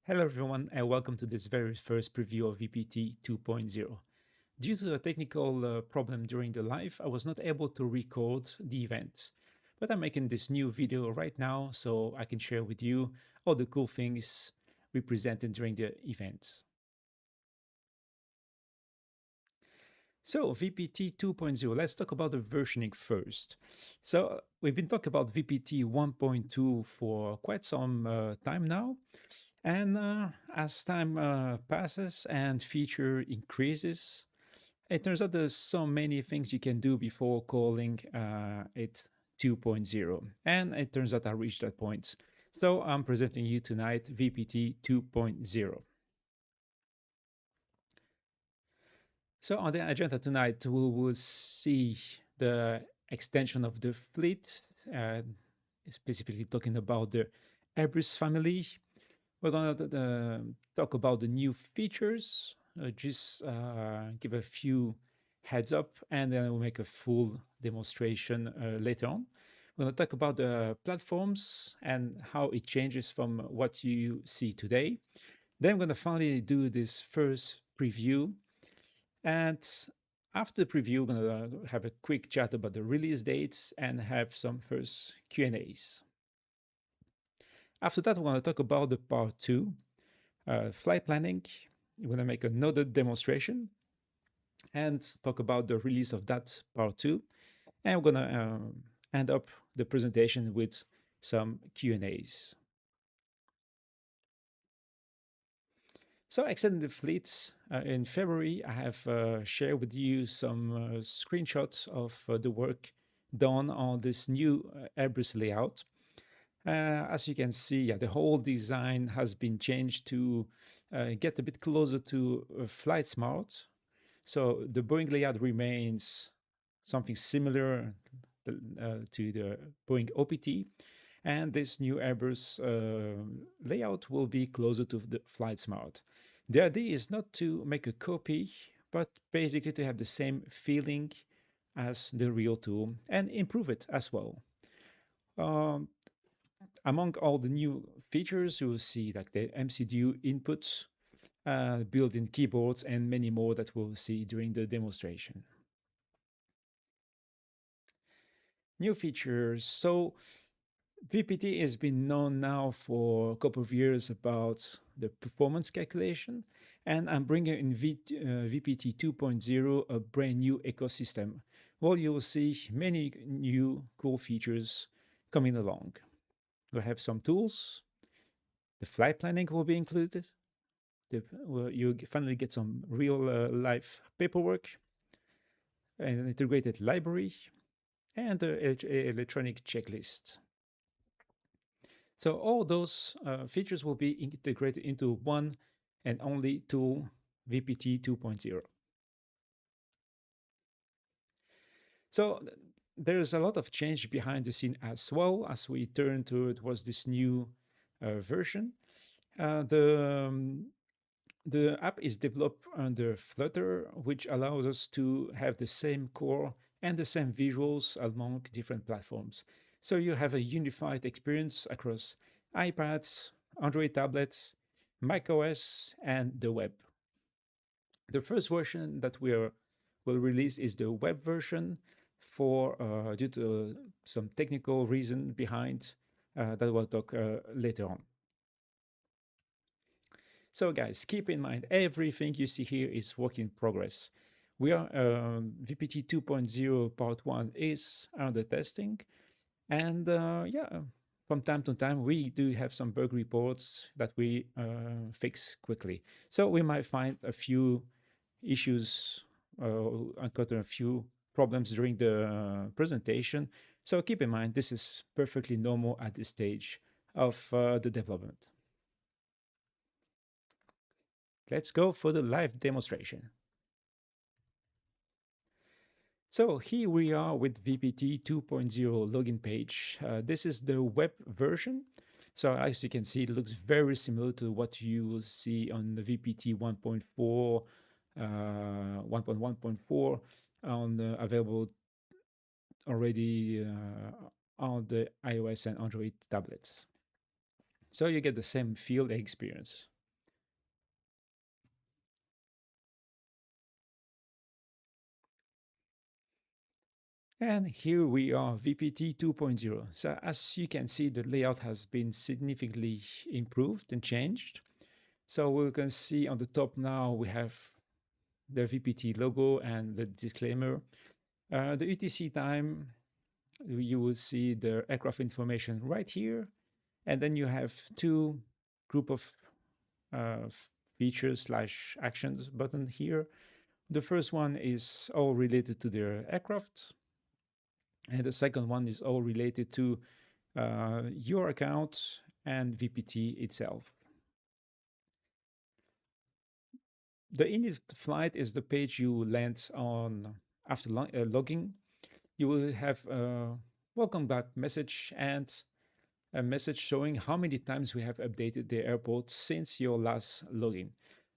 Hello everyone and welcome to this very first preview of VPT 2.0. Due to a technical problem during the live, I was not able to record the event. But I'm making this new video right now so I can share with you all the cool things we presented during the event. So VPT 2.0, let's talk about the versioning first. So we've been talking about VPT 1.2 for quite some time now. And as time passes and feature increases, it turns out there's so many things you can do before calling it 2.0. And it turns out I reached that point. So I'm presenting you tonight VPT 2.0. So on the agenda tonight, we will see the extension of the fleet, uh, specifically talking about the Airbus family. We're going to talk about the new features, just give a few heads up, and then we'll make a full demonstration later on. We're going to talk about the platforms and how it changes from what you see today. Then we're going to finally do this first preview. And after the preview, we're going to have a quick chat about the release dates and have some first Q&As. After that, we're going to talk about the part two, flight planning. We're going to make another demonstration and talk about the release of that part two. And we're going to end up the presentation with some Q&As. So extending the fleet, in February, I have shared with you some screenshots of the work done on this new Airbus layout. As you can see, yeah, the whole design has been changed to get a bit closer to flight smart. So the Boeing layout remains something similar to the Boeing OPT, and this new Airbus layout will be closer to the flight smart. The idea is not to make a copy, but basically to have the same feeling as the real tool and improve it as well. Um, Among all the new features, you will see like the MCDU inputs, built-in keyboards, and many more that we'll see during the demonstration. New features. So VPT has been known now for a couple of years about the performance calculation, and I'm bringing in VPT 2.0 a brand new ecosystem. Well, you will see many new cool features coming along. We'll have some tools. The flight planning will be included. You finally get some real life paperwork, an integrated library, and the electronic checklist. So all those features will be integrated into one and only tool, VPT 2.0. So there's a lot of change behind the scene as well as we turn to it was this new version. Uh, the um, the app is developed under Flutter, which allows us to have the same core and the same visuals among different platforms. So you have a unified experience across iPads, Android tablets, macOS, and the web. The first version that will release is the web version for due to some technical reason behind that we'll talk later on. So guys, keep in mind, everything you see here is work in progress. We are VPT 2.0 part 1 is under testing. And yeah, from time to time, we do have some bug reports that we fix quickly. So we might find a few issues, encounter a few problems during the presentation. So keep in mind, this is perfectly normal at this stage of the development. Let's go for the live demonstration. So here we are with VPT 2.0 login page. This is the web version. So as you can see, it looks very similar to what you will see on the VPT 1.4, 1.1.4 on available already on the iOS and Android tablets. So you get the same feel and experience. And here we are, VPT 2.0. So as you can see, the layout has been significantly improved and changed. So we can see on the top now, we have the VPT logo and the disclaimer. The UTC time, you will see the aircraft information right here. And then you have two group of uh, features slash actions button here. The first one is all related to the aircraft. And the second one is all related to your account and VPT itself. The init flight is the page you land on after logging. You will have a welcome back message and a message showing how many times we have updated the airport since your last login.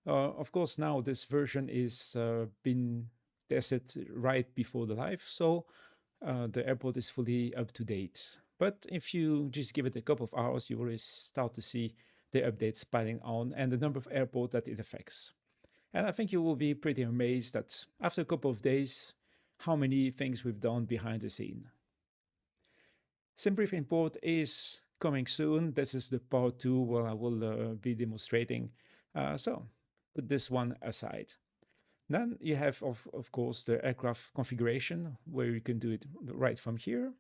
Of course, now this version is been tested right before the live, so the airport is fully up to date. But if you just give it a couple of hours, you will start to see the updates piling on and the number of airports that it affects. And I think you will be pretty amazed that after a couple of days, how many things we've done behind the scene. SimBrief import is coming soon. This is the part two where I will be demonstrating. So put this one aside. Then you have, of course, the aircraft configuration where you can do it right from here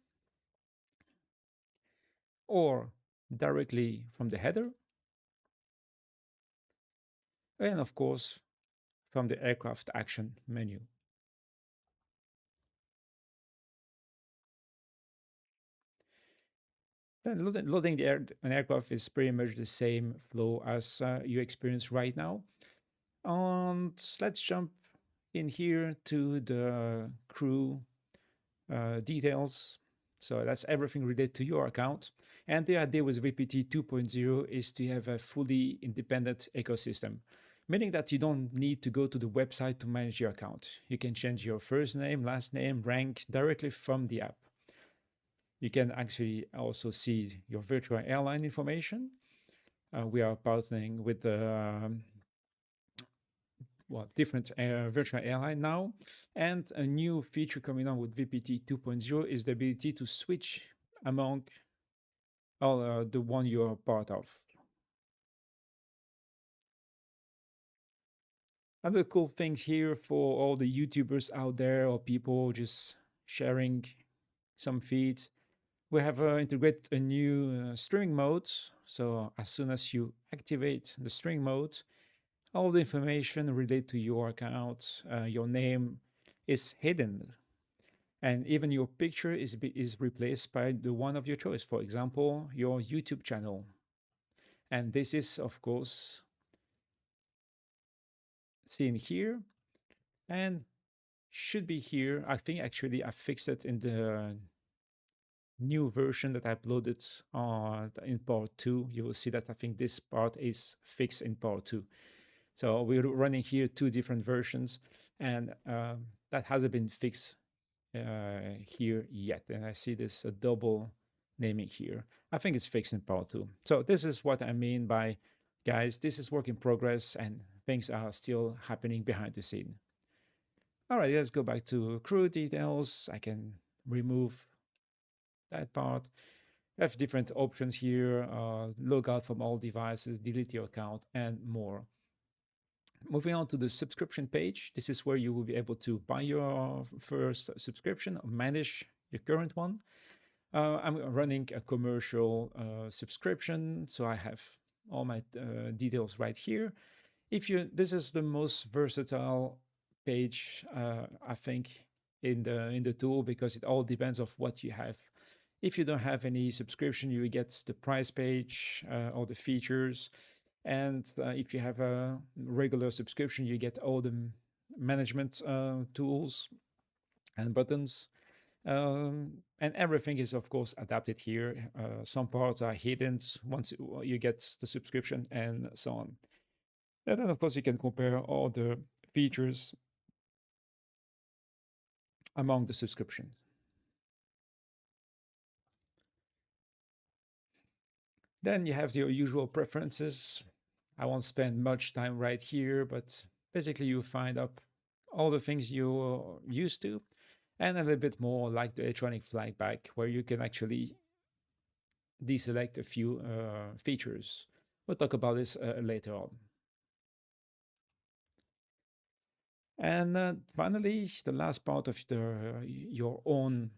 or directly from the header. And of course, from the aircraft action menu. Then loading an aircraft is pretty much the same flow as you experience right now. And let's jump in here to the crew details. So that's everything related to your account. And the idea with VPT 2.0 is to have a fully independent ecosystem, meaning that you don't need to go to the website to manage your account. You can change your first name, last name, rank directly from the app. You can actually also see your virtual airline information. We are partnering with the different virtual airline now. And a new feature coming on with VPT 2.0 is the ability to switch among all the one you are part of. Other cool things here for all the YouTubers out there or people just sharing some feeds. We have integrated a new streaming mode. So as soon as you activate the streaming mode, all the information related to your account, your name is hidden. And even your picture is replaced by the one of your choice. For example, your YouTube channel. And this is, of course, seen here and should be here. I think actually I fixed it in the new version that I uploaded in part two. You will see that I think this part is fixed in part two. So we're running here two different versions, and that hasn't been fixed here yet. And I see this double naming here. I think it's fixed in part two. So this is what I mean by, guys, this is work in progress and things are still happening behind the scene. All right, let's go back to crew details. I can remove that part. I have different options here, log out from all devices, delete your account, and more. Moving on to the subscription page, this is where you will be able to buy your first subscription or manage your current one. I'm running a commercial subscription, so I have all my details right here. This is the most versatile page, I think, in the tool because it all depends of what you have. If you don't have any subscription, you get the price page, all the features. And if you have a regular subscription, you get all the management tools and buttons. And everything is, of course, adapted here. Some parts are hidden once you get the subscription and so on. And then, of course, you can compare all the features among the subscriptions. Then you have your usual preferences. I won't spend much time right here, but basically you find up all the things you're used to. and a little bit more like the electronic flag back, where you can actually deselect a few features. We'll talk about this later on. And finally, the last part of your own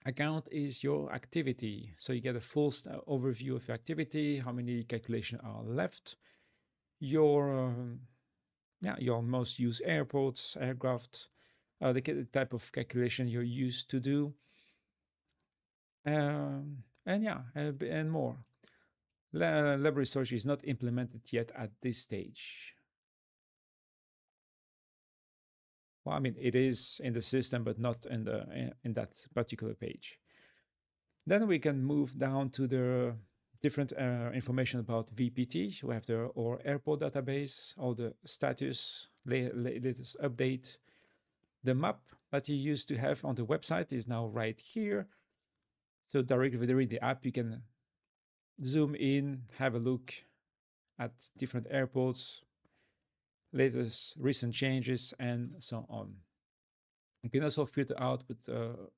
account is your activity. So you get a full overview of your activity, how many calculations are left, your your most used airports, aircraft, the type of calculation you're used to do, and and more. Library storage is not implemented yet at this stage. Well, I mean, it is in the system, but not in that particular page. Then we can move down to the different information about VPT. We have our airport database, all the status, latest update. The map that you used to have on the website is now right here. So directly within the app, you can zoom in, have a look at different airports, latest recent changes, and so on. You can also filter out with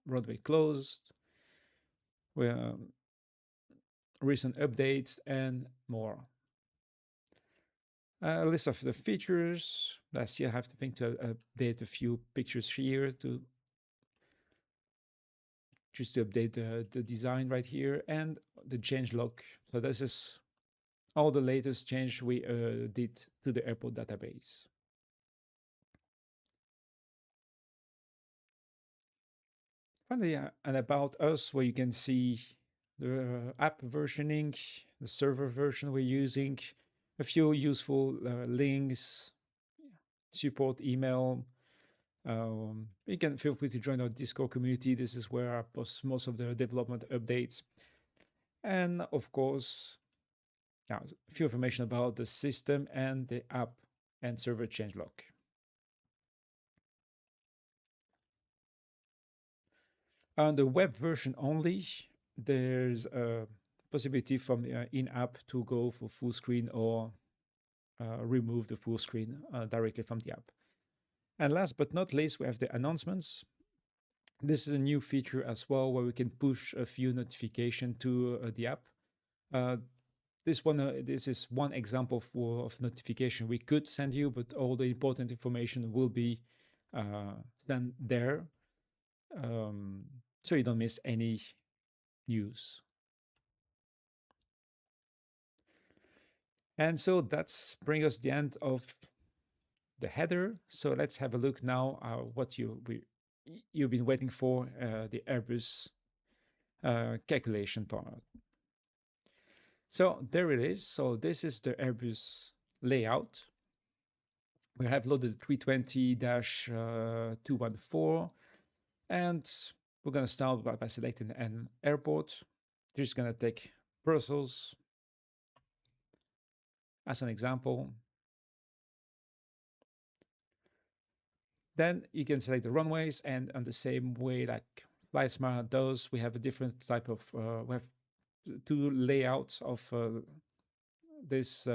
runway closed, where recent updates, and more. A list of the features. I still have to think to update a few pictures here to just to update the design right here and the change log. So this is all the latest change we did to the airport database. Finally, and about us, where you can see the app versioning, the server version we're using, a few useful links, support email. You can feel free to join our Discord community. This is where I post most of the development updates. And of course, yeah, a few information about the system and the app and server changelog. On the web version only, there's a possibility from in-app to go for full screen or remove the full screen directly from the app. And last but not least, we have the announcements. This is a new feature as well, where we can push a few notification to the app. Uh, this is one example of notification we could send you, but all the important information will be sent there, so you don't miss any news. And so that's bring us the end of the header. So let's have a look now what you've been waiting for, the Airbus calculation part. So there it is. So this is the Airbus layout. We have loaded 320-214, and we're going to start by selecting an airport. Just going to take Brussels as an example. Then you can select the runways, and on the same way like FlightSmart does, we have a different type of, we have two layouts of this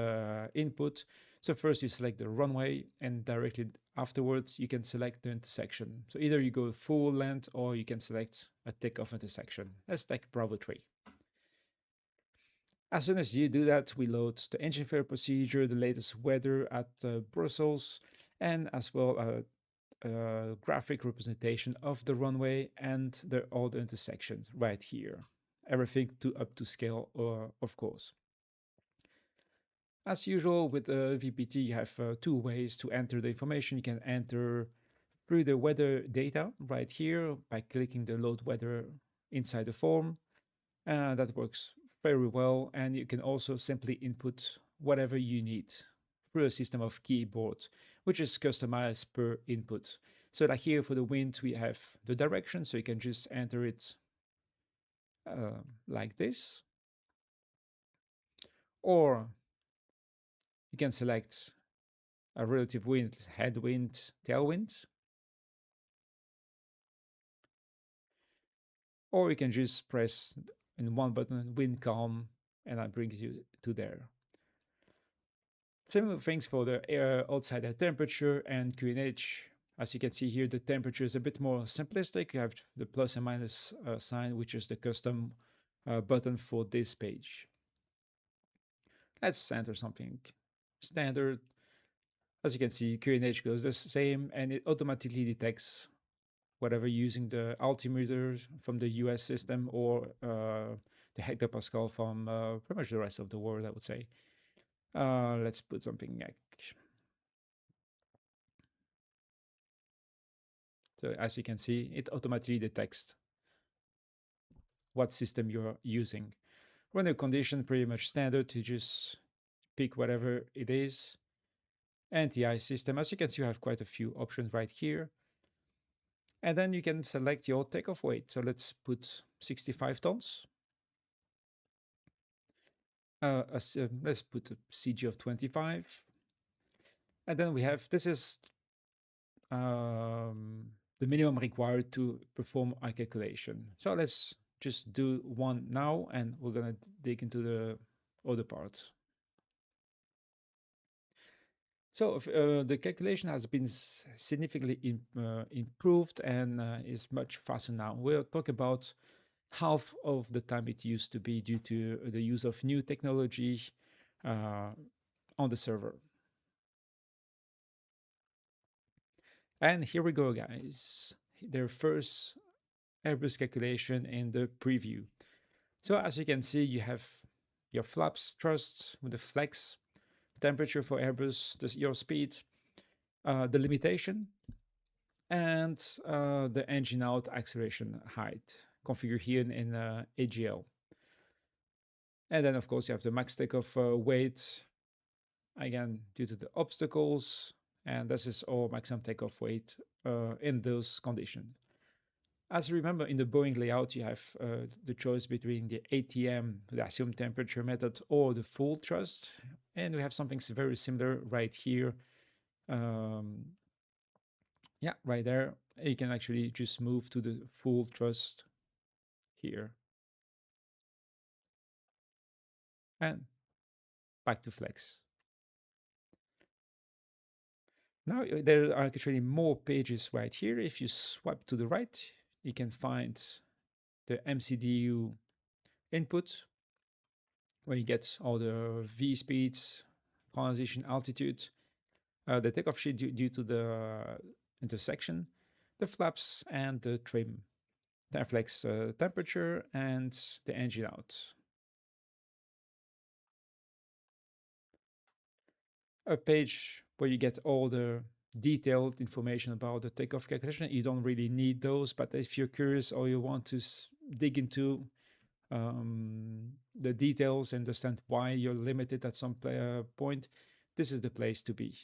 input. So first you select the runway, and directly afterwards you can select the intersection. So either you go full length or you can select a takeoff intersection. Let's take Bravo 3. As soon as you do that, we load the engine failure procedure, the latest weather at Brussels, and as well graphic representation of the runway and all the intersections right here. Everything up to scale, of course. As usual with VPT, you have two ways to enter the information. You can enter through the weather data right here by clicking the load weather inside the form. That works very well. And you can also simply input whatever you need through a system of keyboard, which is customized per input. So like here for the wind, we have the direction, so you can just enter it like this. Or you can select a relative wind, headwind, tailwind. Or you can just press in one button, wind calm, and that brings you to there. Similar things for the air outside air temperature and QNH. As you can see here, the temperature is a bit more simplistic. You have the plus and minus sign, which is the custom button for this page. Let's enter something standard. As you can see, QNH goes the same, and it automatically detects whatever using the altimeter from the US system or the hectopascal from pretty much the rest of the world, I would say. Let's put something like, so as you can see, it automatically detects what system you're using. Run a condition pretty much standard to just pick whatever it is. NTI system, as you can see, you have quite a few options right here. And then you can select your takeoff weight. So let's put 65 tons. Let's put a CG of 25. And then we have, this is the minimum required to perform our calculation. So let's just do one now, and we're gonna dig into the other part. So the calculation has been significantly improved and is much faster now. We'll talk about half of the time it used to be due to the use of new technology uh, on the server. And here we go, guys. Their first Airbus calculation in the preview. So as you can see, you have your flaps thrust with the flex, temperature for Airbus, your speed, the limitation, and the engine out acceleration height configured here in AGL. And then, of course, you have the max takeoff weight, again, due to the obstacles, and this is all maximum takeoff weight in those conditions. As you remember, in the Boeing layout, you have the choice between the ATM, the assumed temperature method, or the full thrust. And we have something very similar right here. Yeah, right there. You can actually just move to the full thrust here. And back to flex. Now there are actually more pages right here. If you swipe to the right, you can find the MCDU input, where you get all the V speeds, transition altitude, the takeoff sheet due to the intersection, the flaps, and the trim, the flex temperature, and the engine out. A page where you get all the detailed information about the takeoff calculation. You don't really need those, but if you're curious or you want to dig into the details, understand why you're limited at some point, this is the place to be.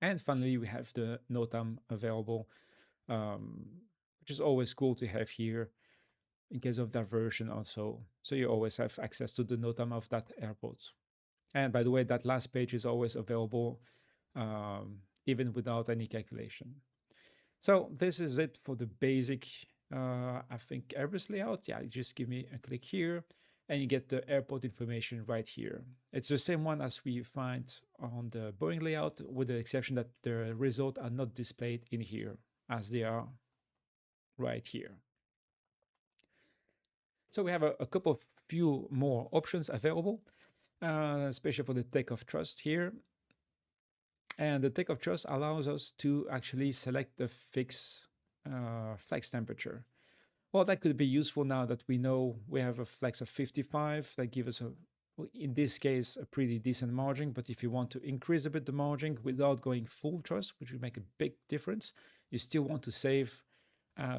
And finally, we have the NOTAM available, which is always cool to have here in case of diversion also. So you always have access to the NOTAM of that airport. And by the way, that last page is always available even without any calculation. So this is it for the basic, I think, Airbus layout. Yeah, just give me a click here and you get the airport information right here. It's the same one as we find on the Boeing layout, with the exception that the results are not displayed in here as they are right here. So we have a couple of few more options available, especially for the takeoff thrust here. And the takeoff thrust allows us to actually select the flex temperature. Well, that could be useful now that we know we have a flex of 55 that gives us in this case, a pretty decent margin. But if you want to increase a bit the margin without going full thrust, which would make a big difference, you still want to save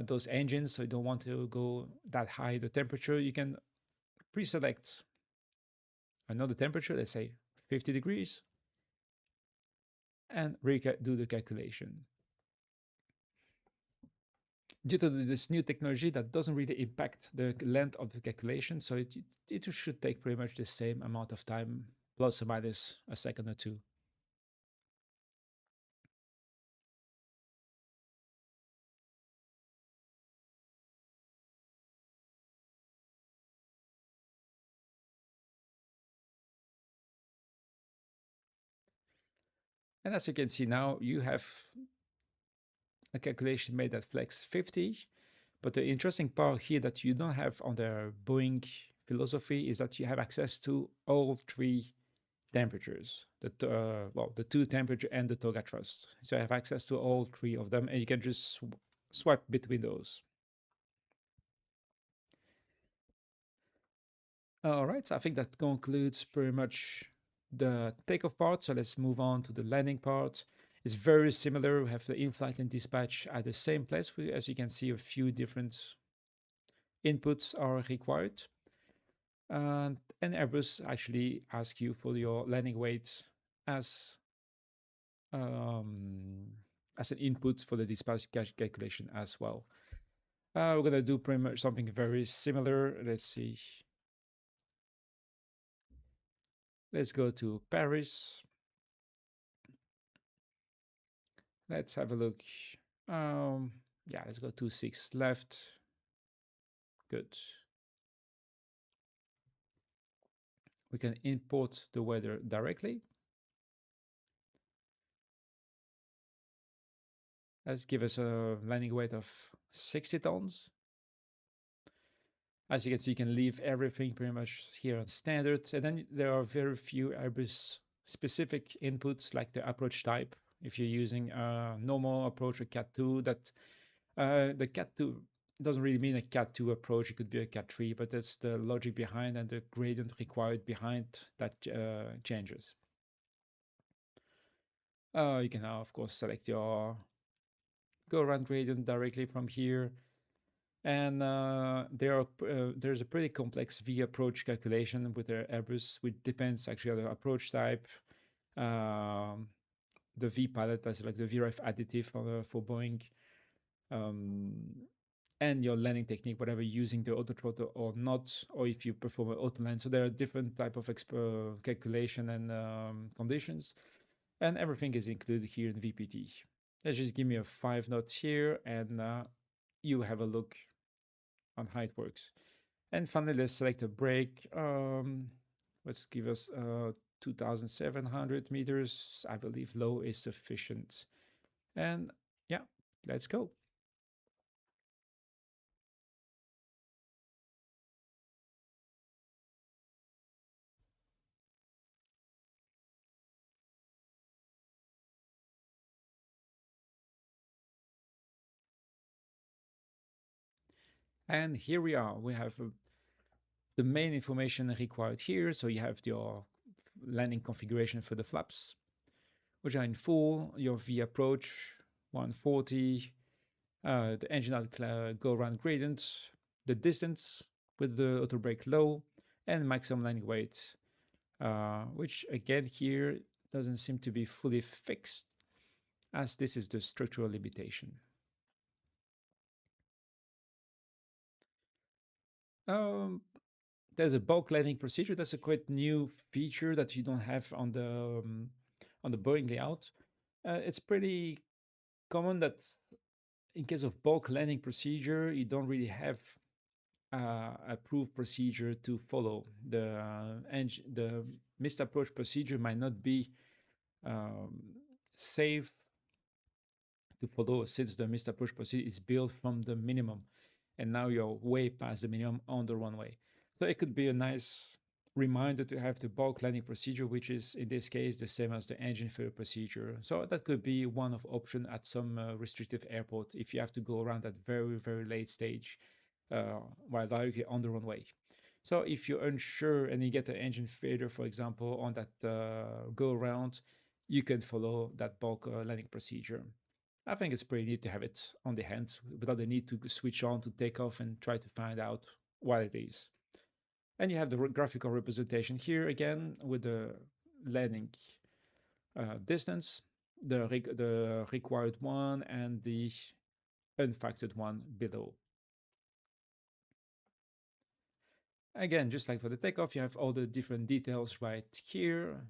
those engines, so you don't want to go that high the temperature. You can pre-select another temperature, let's say 50 degrees, and do the calculation. Due to this new technology, that doesn't really impact the length of the calculation, so it should take pretty much the same amount of time, plus or minus a second or two. And as you can see now, you have a calculation made at flex 50. But the interesting part here that you don't have on the Boeing philosophy is that you have access to all three temperatures. The two temperature and the toga thrust. So I have access to all three of them, and you can just swipe between those. All right, so I think that concludes pretty much the takeoff part. So let's move on to the landing part. It's very similar. We have the in-flight and dispatch at the same place. As you can see, a few different inputs are required. And Airbus actually asks you for your landing weight as um, as an input for the dispatch calculation as well. We're gonna do pretty much something very similar. Let's see. Let's go to Paris. Let's have a look. Um, yeah, let's go to 6 left. Good. We can import the weather directly. Let's give us a landing weight of 60 tons. As you can see, you can leave everything pretty much here on standard. And then there are very few Airbus specific inputs like the approach type. If you're using a normal approach or Cat 2, that the Cat 2 doesn't really mean a Cat 2 approach. It could be a Cat 3, but that's the logic behind and the gradient required behind that changes. You can now, of course, select your go around gradient directly from here. And there's a pretty complex V approach calculation with the Airbus, which depends actually on the approach type, um, the V pilot, that's like the VREF additive for Boeing, um, and your landing technique, whatever you're using the auto throttle or not, or if you perform an auto land. So there are different type of calculation and conditions, and everything is included here in VPT. Let's just give me a 5 knot here, and you have a look on how it works. And finally, let's select a brake. Let's give us 2,700 meters. I believe low is sufficient. And yeah, let's go. And here we are. We have the main information required here. So you have your landing configuration for the flaps, which are in full, your V approach 140, the engine go around gradient, the distance with the auto brake low, and maximum landing weight, which again here doesn't seem to be fully fixed, as this is the structural limitation. Um, there's a bulk landing procedure. That's a quite new feature that you don't have on the Boeing layout. It's pretty common that in case of bulk landing procedure, you don't really have approved procedure to follow. The missed approach procedure might not be um, safe to follow since the missed approach procedure is built from the minimum, and now you're way past the minimum on the runway. So it could be a nice reminder to have the bulk landing procedure, which is in this case the same as the engine failure procedure. So that could be one of option at some restrictive airport if you have to go around that very late stage while directly on the runway. So if you're unsure and you get an engine failure, for example, on that go around, you can follow that bulk landing procedure. I think it's pretty neat to have it on the hand without the need to switch on to take off and try to find out what it is. And you have the graphical representation here again with the landing distance, the required one, and the unfactored one below. Again, just like for the takeoff, you have all the different details right here.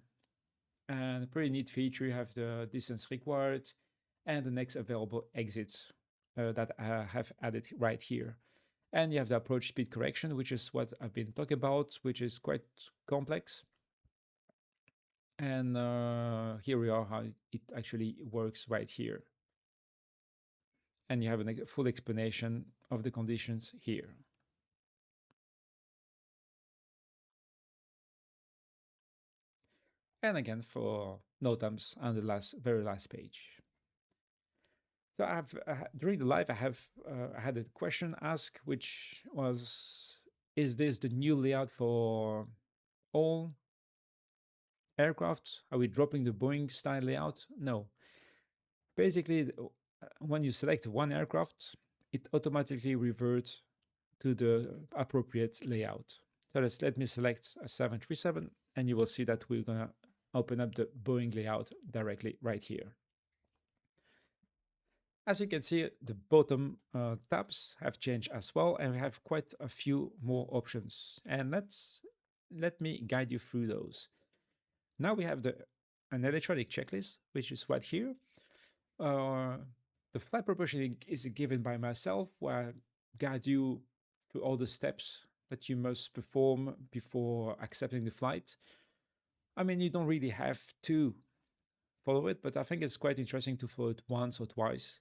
And a pretty neat feature, you have the distance required and the next available exits that I have added right here. And you have the approach speed correction, which is what I've been talking about, which is quite complex. And here we are, how it actually works right here. and you have a full explanation of the conditions here. And again for NOTAMs on the very last page. So during the live, I had a question asked, which was, is this the new layout for all aircraft? Are we dropping the Boeing style layout? No. Basically, when you select one aircraft, it automatically reverts to the appropriate layout. So let me select a 737, and you will see that we're gonna open up the Boeing layout directly right here. As you can see, the bottom tabs have changed as well, and we have quite a few more options. And let me guide you through those. Now we have an electronic checklist, which is right here. Uh, the flight preparation is given by myself, where I guide you through all the steps that you must perform before accepting the flight. I mean, you don't really have to follow it, but I think it's quite interesting to follow it once or twice.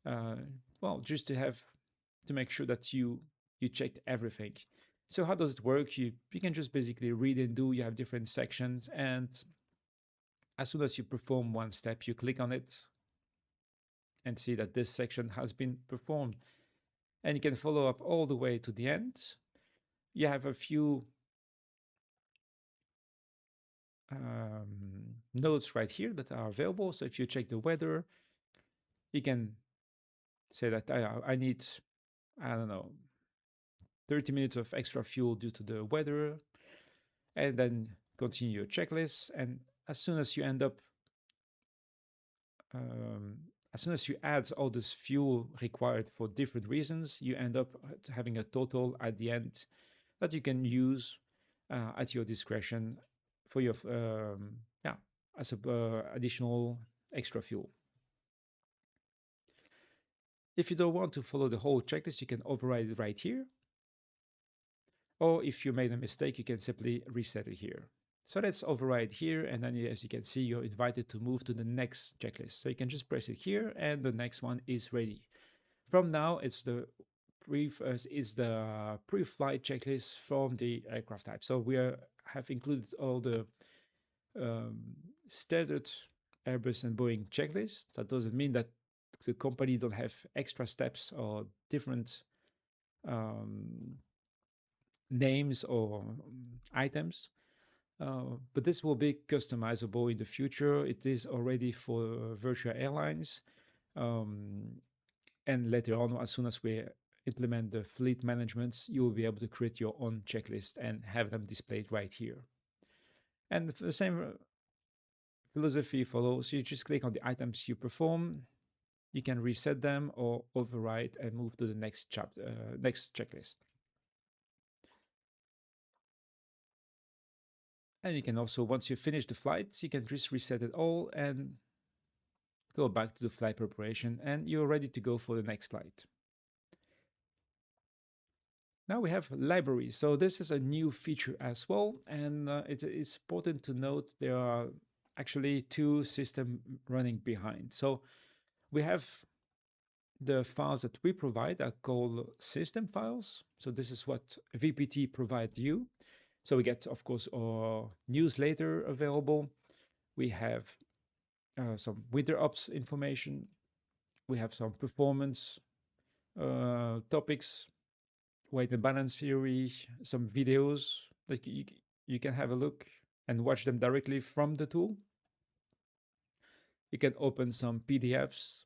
Uh, well, just to make sure that you checked everything. So how does it work? You can just basically read and do. You have different sections, and as soon as you perform one step, you click on it and see that this section has been performed. And you can follow up all the way to the end. You have a few notes right here that are available. So if you check the weather, you can say that I need, I don't know, 30 minutes of extra fuel due to the weather, and then continue your checklist. And as soon as you end up, um, as soon as you add all this fuel required for different reasons, you end up having a total at the end that you can use at your discretion for your yeah, as a additional extra fuel. If you don't want to follow the whole checklist, you can override it right here. Or if you made a mistake, you can simply reset it here. So let's override here, and then as you can see, you're invited to move to the next checklist. So you can just press it here, and the next one is ready. From now, it's the pre-flight checklist from the aircraft type. So we have included all the um, standard Airbus and Boeing checklists. That doesn't mean that the company don't have extra steps or different um, names or items. But this will be customizable in the future. It is already for virtual airlines. And later on, as soon as we implement the fleet management, you will be able to create your own checklist and have them displayed right here. And the same philosophy follows. You just click on the items you perform. You can reset them or override and move to the next chapter, next checklist. And you can also, once you finish the flight, you can just reset it all and go back to the flight preparation, and you're ready to go for the next flight. Now we have libraries. So this is a new feature as well, and it's important to note there are actually two systems running behind. So we have the files that we provide are called system files. So this is what VPT provides you. So we get, of course, our newsletter available. We have some winter ops information. We have some performance topics, weight and balance theory, some videos that you can have a look and watch them directly from the tool. You can open some PDFs.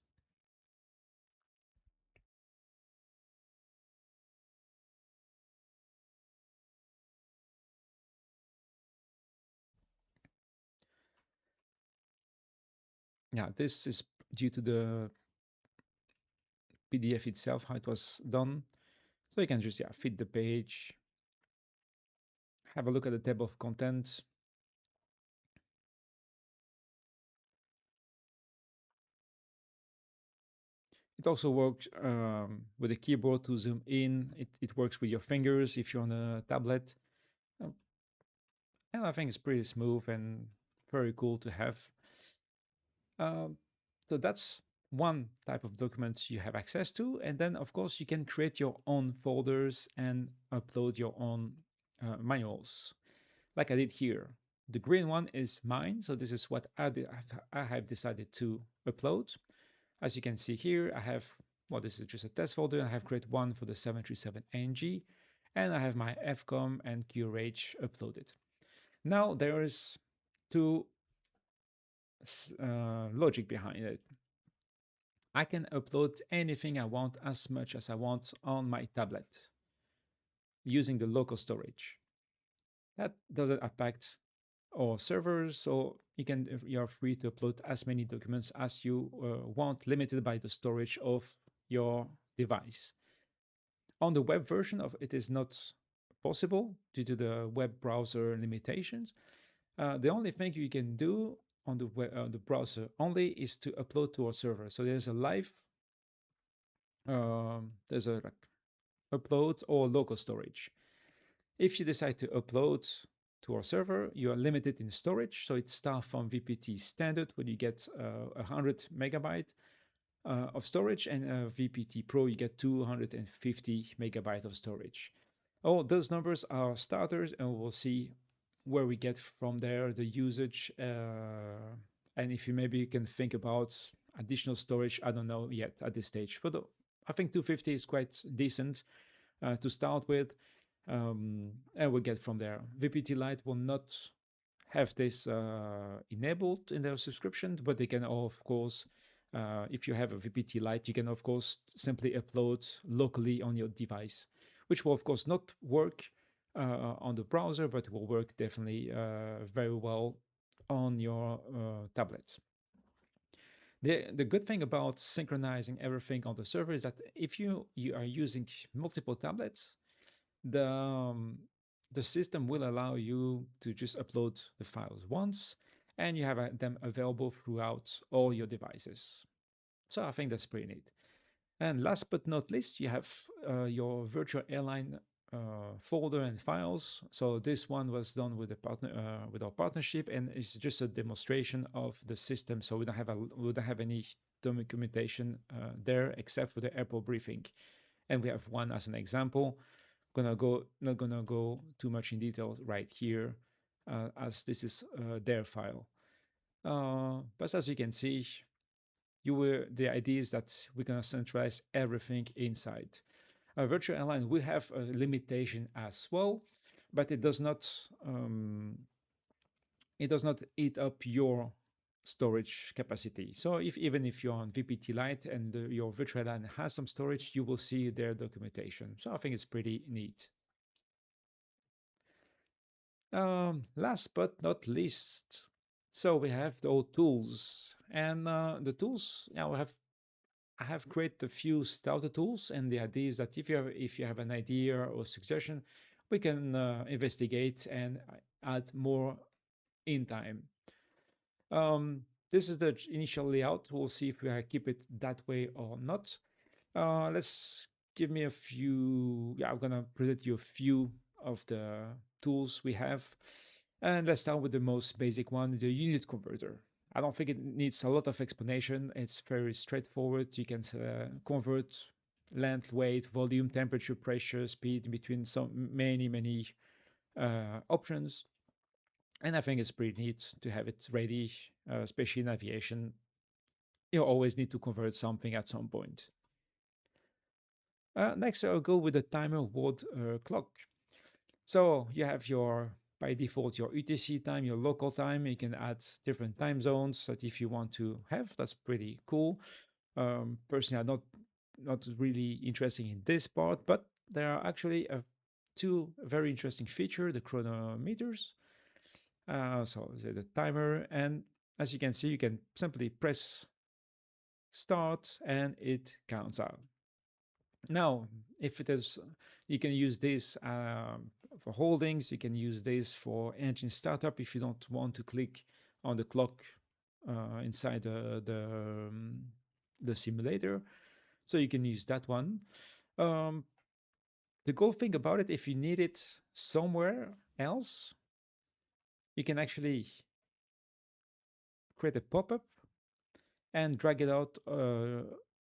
Yeah, this is due to the PDF itself, how it was done. So you can just fit the page, have a look at the table of contents. It also works with the keyboard to zoom in. It works with your fingers if you're on a tablet. Um, and I think it's pretty smooth and very cool to have. Um, so that's one type of document you have access to, and then of course you can create your own folders and upload your own manuals, like I did here. The green one is mine, so this is what I have decided to upload. As you can see here, I have, well, this is just a test folder. I have created one for the 737 NG, and I have my FCOM and QRH uploaded. Now there is two logic behind it. I can upload anything I want as much as I want on my tablet using the local storage. That doesn't affect our servers, so you're free to upload as many documents as you want, limited by the storage of your device. On the web version of it is not possible due to the web browser limitations. The only thing you can do on the browser only is to upload to a server. So there's a like upload or local storage. If you decide to upload to our server, you are limited in storage. So it starts from VPT standard when you get 100 megabyte of storage, and VPT Pro you get 250 megabyte of storage. All those numbers are starters, and we'll see where we get from there the usage. And if you maybe can think about additional storage, I don't know yet at this stage, but I think 250 is quite decent to start with, and we'll get from there. VPT Lite will not have this enabled in their subscription, but they can, of course, if you have a VPT Lite, you can, of course, simply upload locally on your device, which will, of course, not work on the browser, but will work definitely very well on your tablet. The good thing about synchronizing everything on the server is that if you are using multiple tablets, the system will allow you to just upload the files once, and you have them available throughout all your devices. So I think that's pretty neat. And last but not least, you have your virtual airline folder and files. So this one was done with with our partnership, and it's just a demonstration of the system. So we don't have any documentation there except for the airport briefing, and we have one as an example. Not gonna go too much in detail right here, as this is their file. But as you can see, the idea is that we're gonna centralize everything inside. A virtual airline will have a limitation as well, but it does not eat up your storage capacity. So even if you're on VPT Lite and your virtual airline has some storage, you will see their documentation. So I think it's pretty neat. Last but not least, so we have the old tools, and the tools. Now I have created a few starter tools, and the idea is that if you have an idea or suggestion, we can investigate and add more in time. This is the initial layout. We'll see if we keep it that way or not. Let's give me a few. Yeah, I'm gonna present you a few of the tools we have. And let's start with the most basic one, the unit converter. I don't think it needs a lot of explanation. It's very straightforward. You can convert length, weight, volume, temperature, pressure, speed between so many options. And I think it's pretty neat to have it ready, especially in aviation. You always need to convert something at some point. Next, I'll go with the timer word clock. So you have by default, your UTC time, your local time. You can add different time zones that if you want to have, that's pretty cool. Personally, I'm not really interested in this part, but there are actually two very interesting features, the chronometers. So the timer, and as you can see, you can simply press start and it counts out. Now, if it is, you can use this for holdings. You can use this for engine startup if you don't want to click on the clock inside the simulator. So you can use that one. The cool thing about it, if you need it somewhere else, you can actually create a pop-up, and drag it out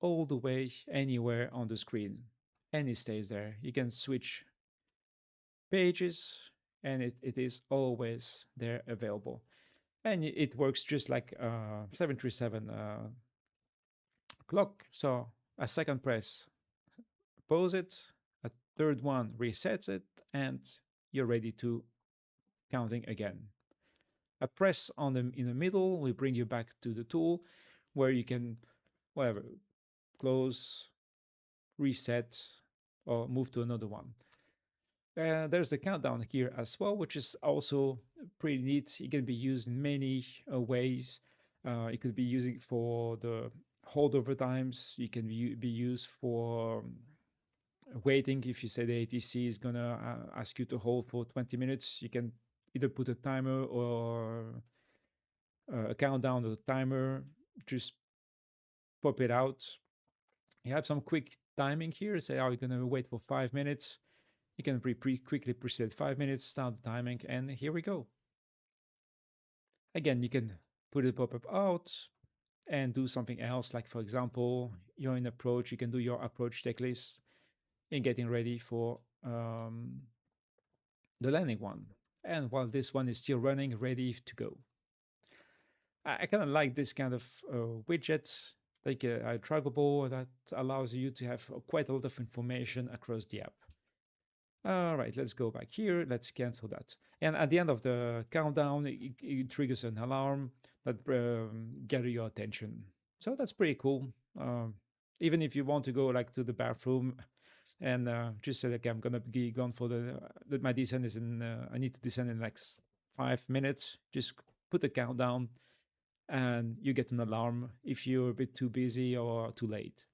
all the way anywhere on the screen, and it stays there. You can switch pages, and it is always there available. And it works just like 737 clock. So a second press, pause it, a third one resets it, and you're ready to counting again. A press on the in the middle will bring you back to the tool where you can whatever close, reset, or move to another one. There's the countdown here as well, which is also pretty neat. It can be used in many ways. It could be using for the holdover times. You can be used for waiting. If you say the ATC is gonna ask you to hold for 20 minutes, you can either put a timer or a countdown or a timer. Just pop it out. You have some quick timing here. Say, oh, you're gonna wait for 5 minutes. You can quickly preset 5 minutes, start the timing, and here we go. Again, you can put the pop-up out and do something else. Like for example, you're in approach, you can do your approach checklist in getting ready for the landing one. And while this one is still running, ready to go. I kind of like this kind of widget, like a trackable that allows you to have quite a lot of information across the app. All right, let's go back here. Let's cancel that. And at the end of the countdown, it triggers an alarm that gather your attention. So that's pretty cool. Even if you want to go like to the bathroom and just say like I'm gonna be gone for that my descent is in I need to descend in like 5 minutes. Just put the countdown, and you get an alarm if you're a bit too busy or too late.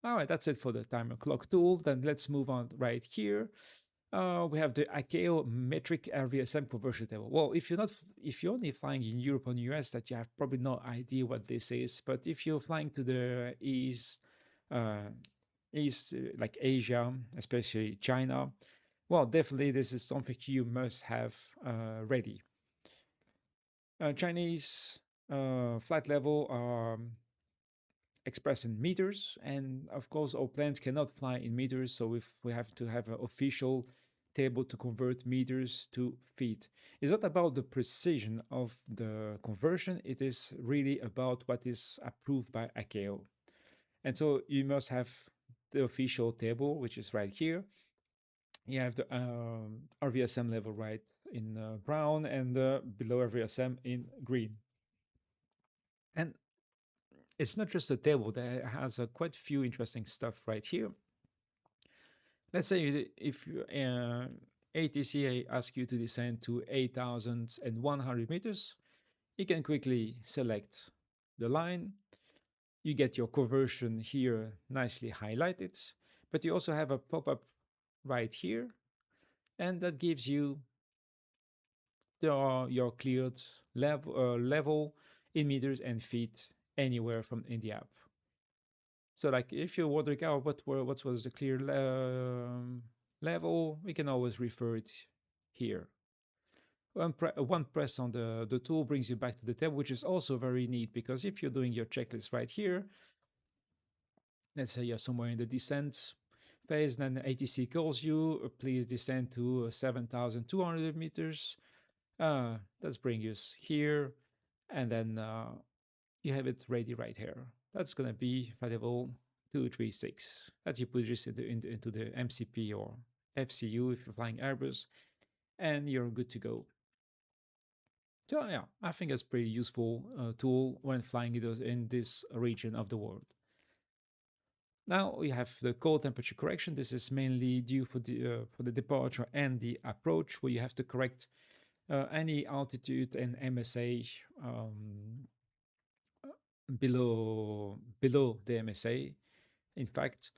All right, that's it for the timer clock tool. Then let's move on right here. We have the ICAO metric RVSM conversion table. Well, if you're only flying in Europe or US, that you have probably no idea what this is. But if you're flying to the uh, east like Asia, especially China, well, definitely this is something you must have ready. Chinese flight level are expressed in meters, and of course our planes cannot fly in meters, so if we have to have an official table to convert meters to feet. It's not about the precision of the conversion, it is really about what is approved by ICAO. And so you must have the official table, which is right here. You have the RVSM level right in brown, and below RVSM in green. And it's not just a table, that has quite a few interesting stuff right here. Let's say if ATCA asks you to descend to 8,100 meters, you can quickly select the line. You get your conversion here nicely highlighted, but you also have a pop-up right here, and that gives you your cleared level in meters and feet anywhere from in the app. So like if you're wondering, oh, what was the clear level, we can always refer it here. One press on the tool brings you back to the tab, which is also very neat because if you're doing your checklist right here, let's say you're somewhere in the descent phase, then the ATC calls you, please descend to 7,200 meters. Let's bring us here, and then you have it ready right here. That's going to be variable 236 that you put just into the MCP or FCU if you're flying Airbus, and you're good to go. So yeah, I think it's pretty useful tool when flying in this region of the world. Now we have the cold temperature correction. This is mainly due for the departure and the approach, where you have to correct any altitude and MSA below the MSA, in fact.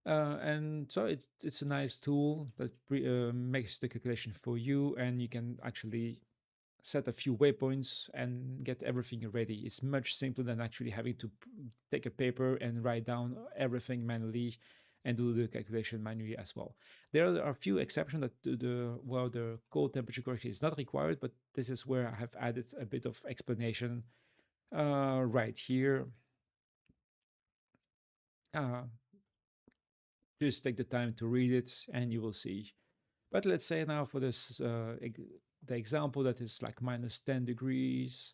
And so it's a nice tool that makes the calculation for you, and you can actually set a few waypoints and get everything ready. It's much simpler than actually having to take a paper and write down everything manually and do the calculation manually as well. There are a few exceptions that the cold temperature correction is not required, but this is where I have added a bit of explanation Right here, uh, just take the time to read it and you will see. But let's say now for this, the example that is like minus 10 degrees,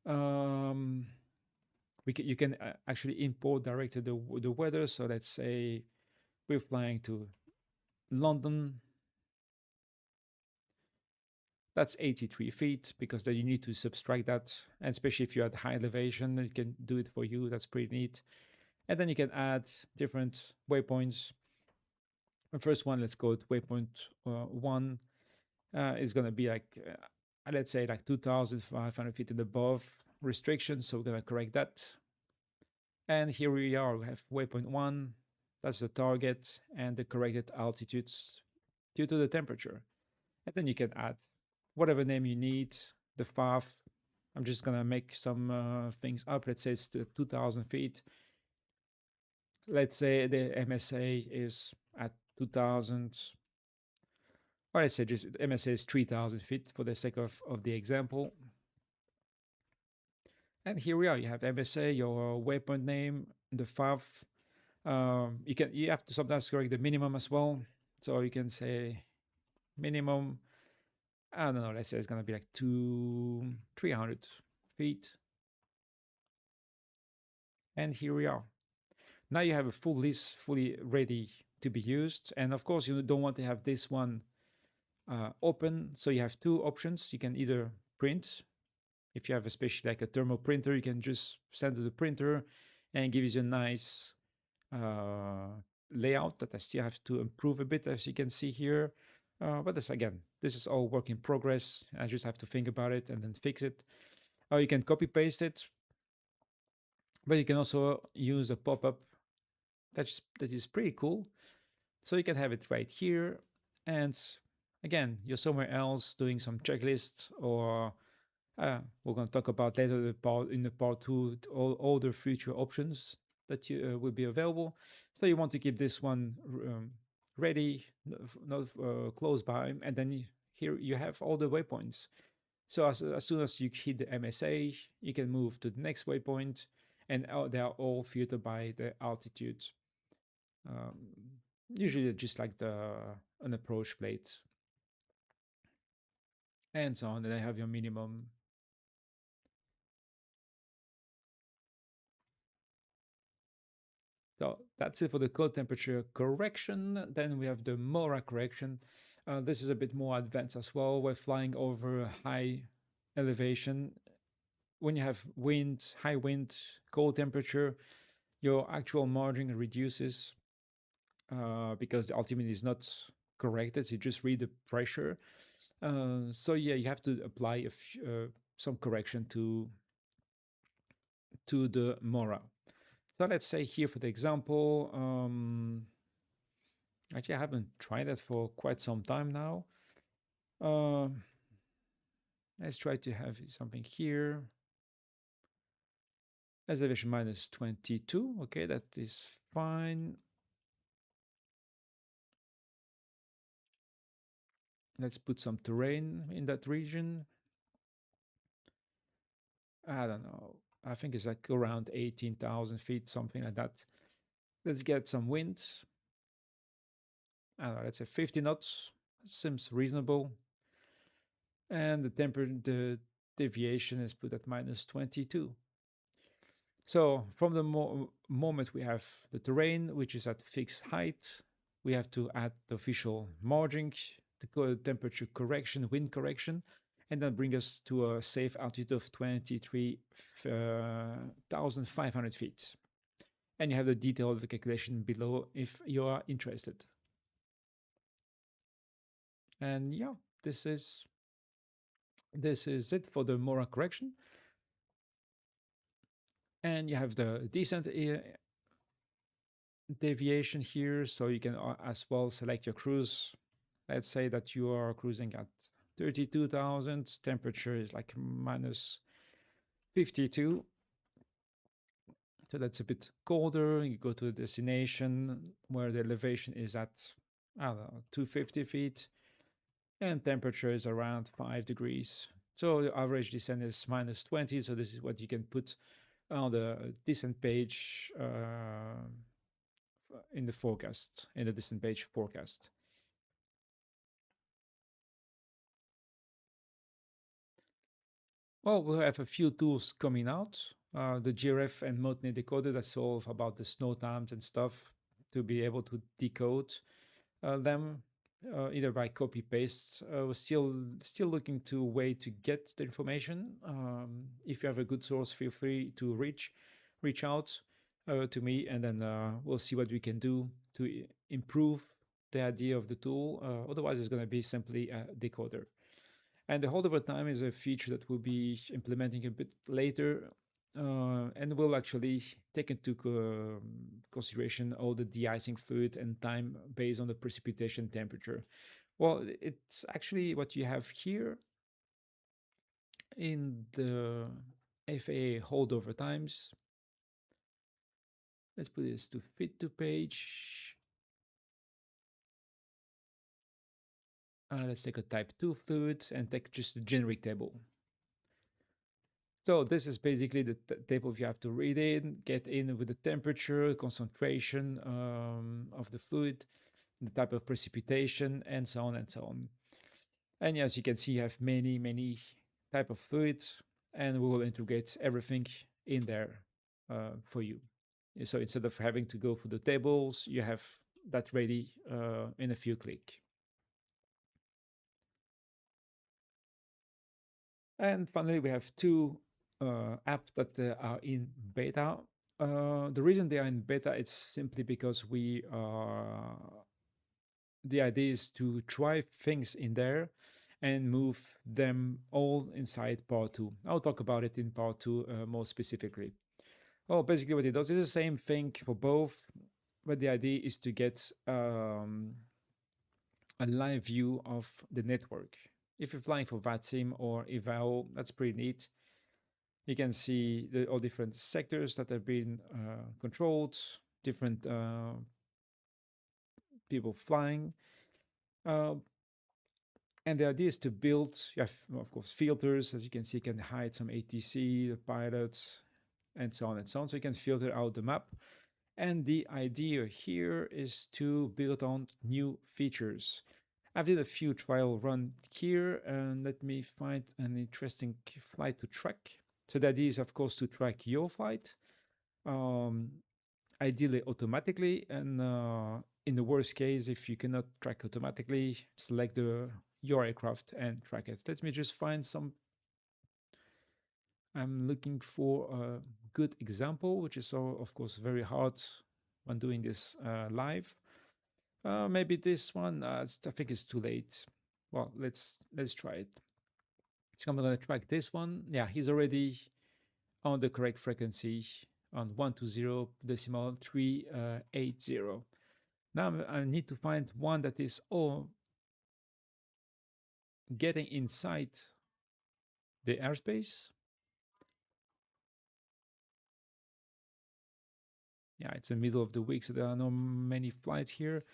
um, you can actually import directly the weather. So let's say we're flying to London. That's 83 feet because then you need to subtract that. And especially if you're at high elevation, it can do it for you. That's pretty neat. And then you can add different waypoints. The first one, let's go to waypoint one, is going to be like, let's say, like 2,500 feet and above restriction. So we're going to correct that. And here we are. We have waypoint one. That's the target and the corrected altitudes due to the temperature. And then you can add whatever name you need, the FAF. I'm just going to make some things up. Let's say it's the 2,000 feet. Let's say the MSA is at 2,000, or let's say just MSA is 3,000 feet for the sake of the example. And here we are. You have MSA, your waypoint name, the FAF. You have to sometimes correct the minimum as well. So you can say minimum. I don't know. Let's say it's gonna be like 300 feet. And here we are. Now you have a full list fully ready to be used. And of course, you don't want to have this one open. So you have two options. You can either print. If you have especially like a thermal printer, you can just send to the printer and it gives you a nice uh, layout that I still have to improve a bit, as you can see here. But this again, this is all work in progress. I just have to think about it and then fix it. You can copy paste it, but you can also use a pop-up that is pretty cool. So you can have it right here. And again, you're somewhere else doing some checklist or we're going to talk about later in the part two all the future options that you will be available. So you want to keep this one ready, not close by, and then here you have all the waypoints. So as soon as you hit the MSA, you can move to the next waypoint, and they are all filtered by the altitude. Um, Usually just like an approach plate and so on. Then I have your minimum. So that's it for the cold temperature correction. Then we have the Mora correction. This is a bit more advanced as well. We're flying over a high elevation. When you have wind, high wind, cold temperature, your actual margin reduces because the altimeter is not corrected. You just read the pressure. So yeah, you have to apply some correction to the Mora. So let's say here for the example, actually I haven't tried that for quite some time now. Uh, let's try to have something here. Elevation minus 22. Okay, that is fine. Let's put some terrain in that region. I don't know. I think it's like around 18,000 feet, something like that. Let's get some wind. I don't know, let's say 50 knots. Seems reasonable. And the deviation is put at minus 22. So from the moment we have the terrain, which is at fixed height, we have to add the official margin, the temperature correction, wind correction, and then bring us to a safe altitude of 23,500 feet. And you have the detail of the calculation below if you are interested. And yeah, this is it for the Mora correction. And you have the descent deviation here, so you can as well select your cruise. Let's say that you are cruising at 32,000, temperature is like minus 52, so that's a bit colder. You go to a destination where the elevation is at, I don't know, 250 feet, and temperature is around 5 degrees. So the average descent is minus 20. So this is what you can put on the descent page in the forecast, in the descent page forecast. Well, we have a few tools coming out. The GRF and Motney decoder that solve about the snow times and stuff to be able to decode them either by copy paste. We're still looking to a way to get the information. If you have a good source, feel free to reach out to me, and then we'll see what we can do to improve the idea of the tool. Otherwise, it's going to be simply a decoder. And the hold over time is a feature that we'll be implementing a bit later. And we'll actually take into consideration all the de-icing fluid and time based on the precipitation temperature. Well, it's actually what you have here in the FAA holdover times. Let's put this to fit to page. Let's take a type 2 fluid and take just a generic table. So this is basically the table you have to read in, get in with the temperature, concentration of the fluid, the type of precipitation, and so on and so on. And as you can see, you have many type of fluids, and we will integrate everything in there for you. So instead of having to go through the tables, you have that ready in a few clicks. And finally, we have two apps that are in beta. The reason they are in beta is simply because we are. The idea is to try things in there and move them all inside part two. I'll talk about it in part two more specifically. Well, basically, what it does is the same thing for both, but the idea is to get a live view of the network. If you're flying for VATSIM or EVAL, that's pretty neat. You can see all different sectors that have been controlled, different people flying. Uh, and the idea is to build, you have, of course, filters. As you can see, you can hide some ATC, the pilots, and so on and so on. So you can filter out the map. And the idea here is to build on new features. I've did a few trial run here, and let me find an interesting flight to track. So the idea is, of course, to track your flight, um, ideally automatically. And in the worst case, if you cannot track automatically, select your aircraft and track it. Let me just find some. I'm looking for a good example, which is, of course, very hard when doing this live. Maybe this one. I think it's too late. Well, let's try it. So I'm gonna track this one. Yeah, he's already on the correct frequency on 120.380. Now I need to find one that is all getting inside the airspace. Yeah, it's the middle of the week, so there are not many flights here.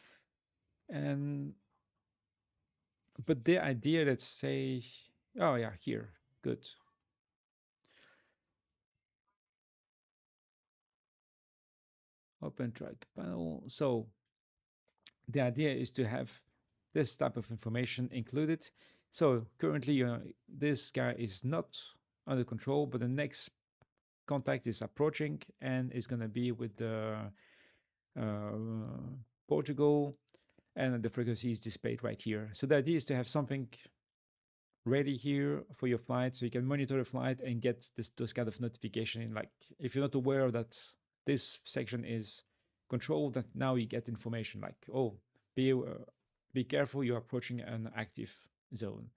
And but the idea, let's say, oh yeah, here, good. Open track panel. So the idea is to have this type of information included. So currently, this guy is not under control, but the next contact is approaching and is going to be with the Portugal, and the frequency is displayed right here. So the idea is to have something ready here for your flight, so you can monitor the flight and get those kind of notification. Like if you're not aware that this section is controlled, that now you get information like, oh, be careful, you're approaching an active zone.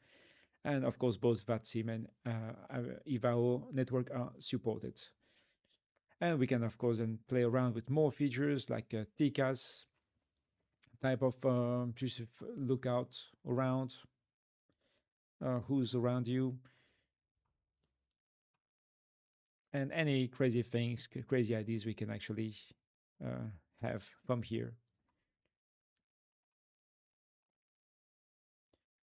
And of course, both VATSIM and EVAO network are supported. And we can, of course, then play around with more features like TCAS type of just look out around who's around you, and any crazy things, crazy ideas we can actually have from here.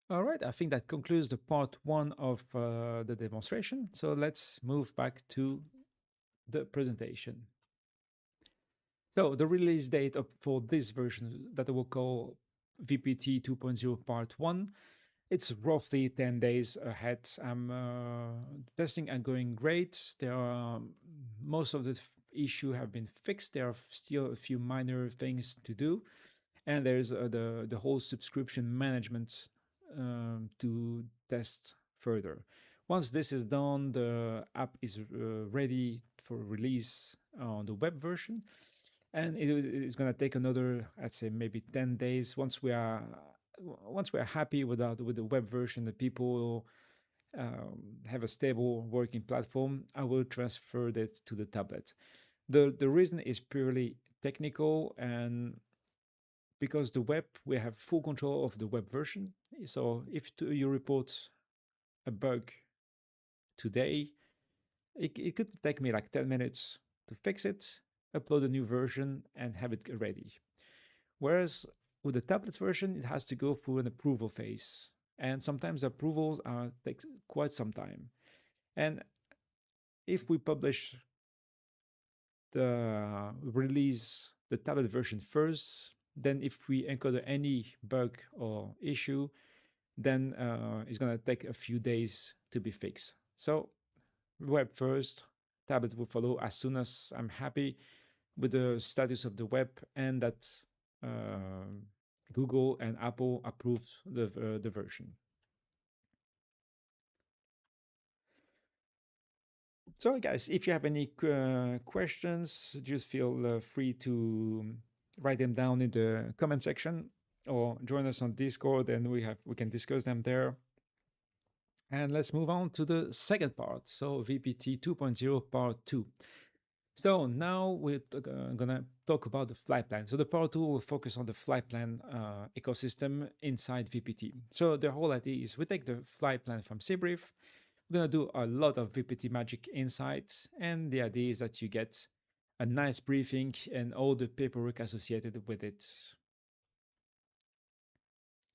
All right, I think that concludes the part one of the demonstration. So let's move back to the presentation. So the release date for this version that I will call VPT 2.0 Part 1, it's roughly 10 days ahead. I'm testing and going great. There are most of the issue have been fixed. There are still a few minor things to do, and there's the whole subscription management to test further. Once this is done, the app is ready for release on the web version, and it's going to take another, I'd say, maybe 10 days. Once we are happy with the web version, the people have a stable working platform, I will transfer that to the tablet. The reason is purely technical, and because the web, we have full control of the web version. So if you report a bug today, it could take me like 10 minutes to fix it, upload a new version, and have it ready. Whereas with the tablet version, it has to go through an approval phase. And sometimes the approvals take quite some time. And if we publish the tablet version first, then if we encounter any bug or issue, then it's going to take a few days to be fixed. So web first, tablet will follow as soon as I'm happy with the status of the web and that uh, Google and Apple approved the version. So, guys, if you have any questions, just feel free to write them down in the comment section or join us on Discord, and we can discuss them there. And let's move on to the second part. So VPT 2.0 part 2. So now we're going to talk about the flight plan. So the part 2 will focus on the flight plan ecosystem inside VPT. So the whole idea is we take the flight plan from Cbrief. We're going to do a lot of VPT magic insights. And the idea is that you get a nice briefing and all the paperwork associated with it.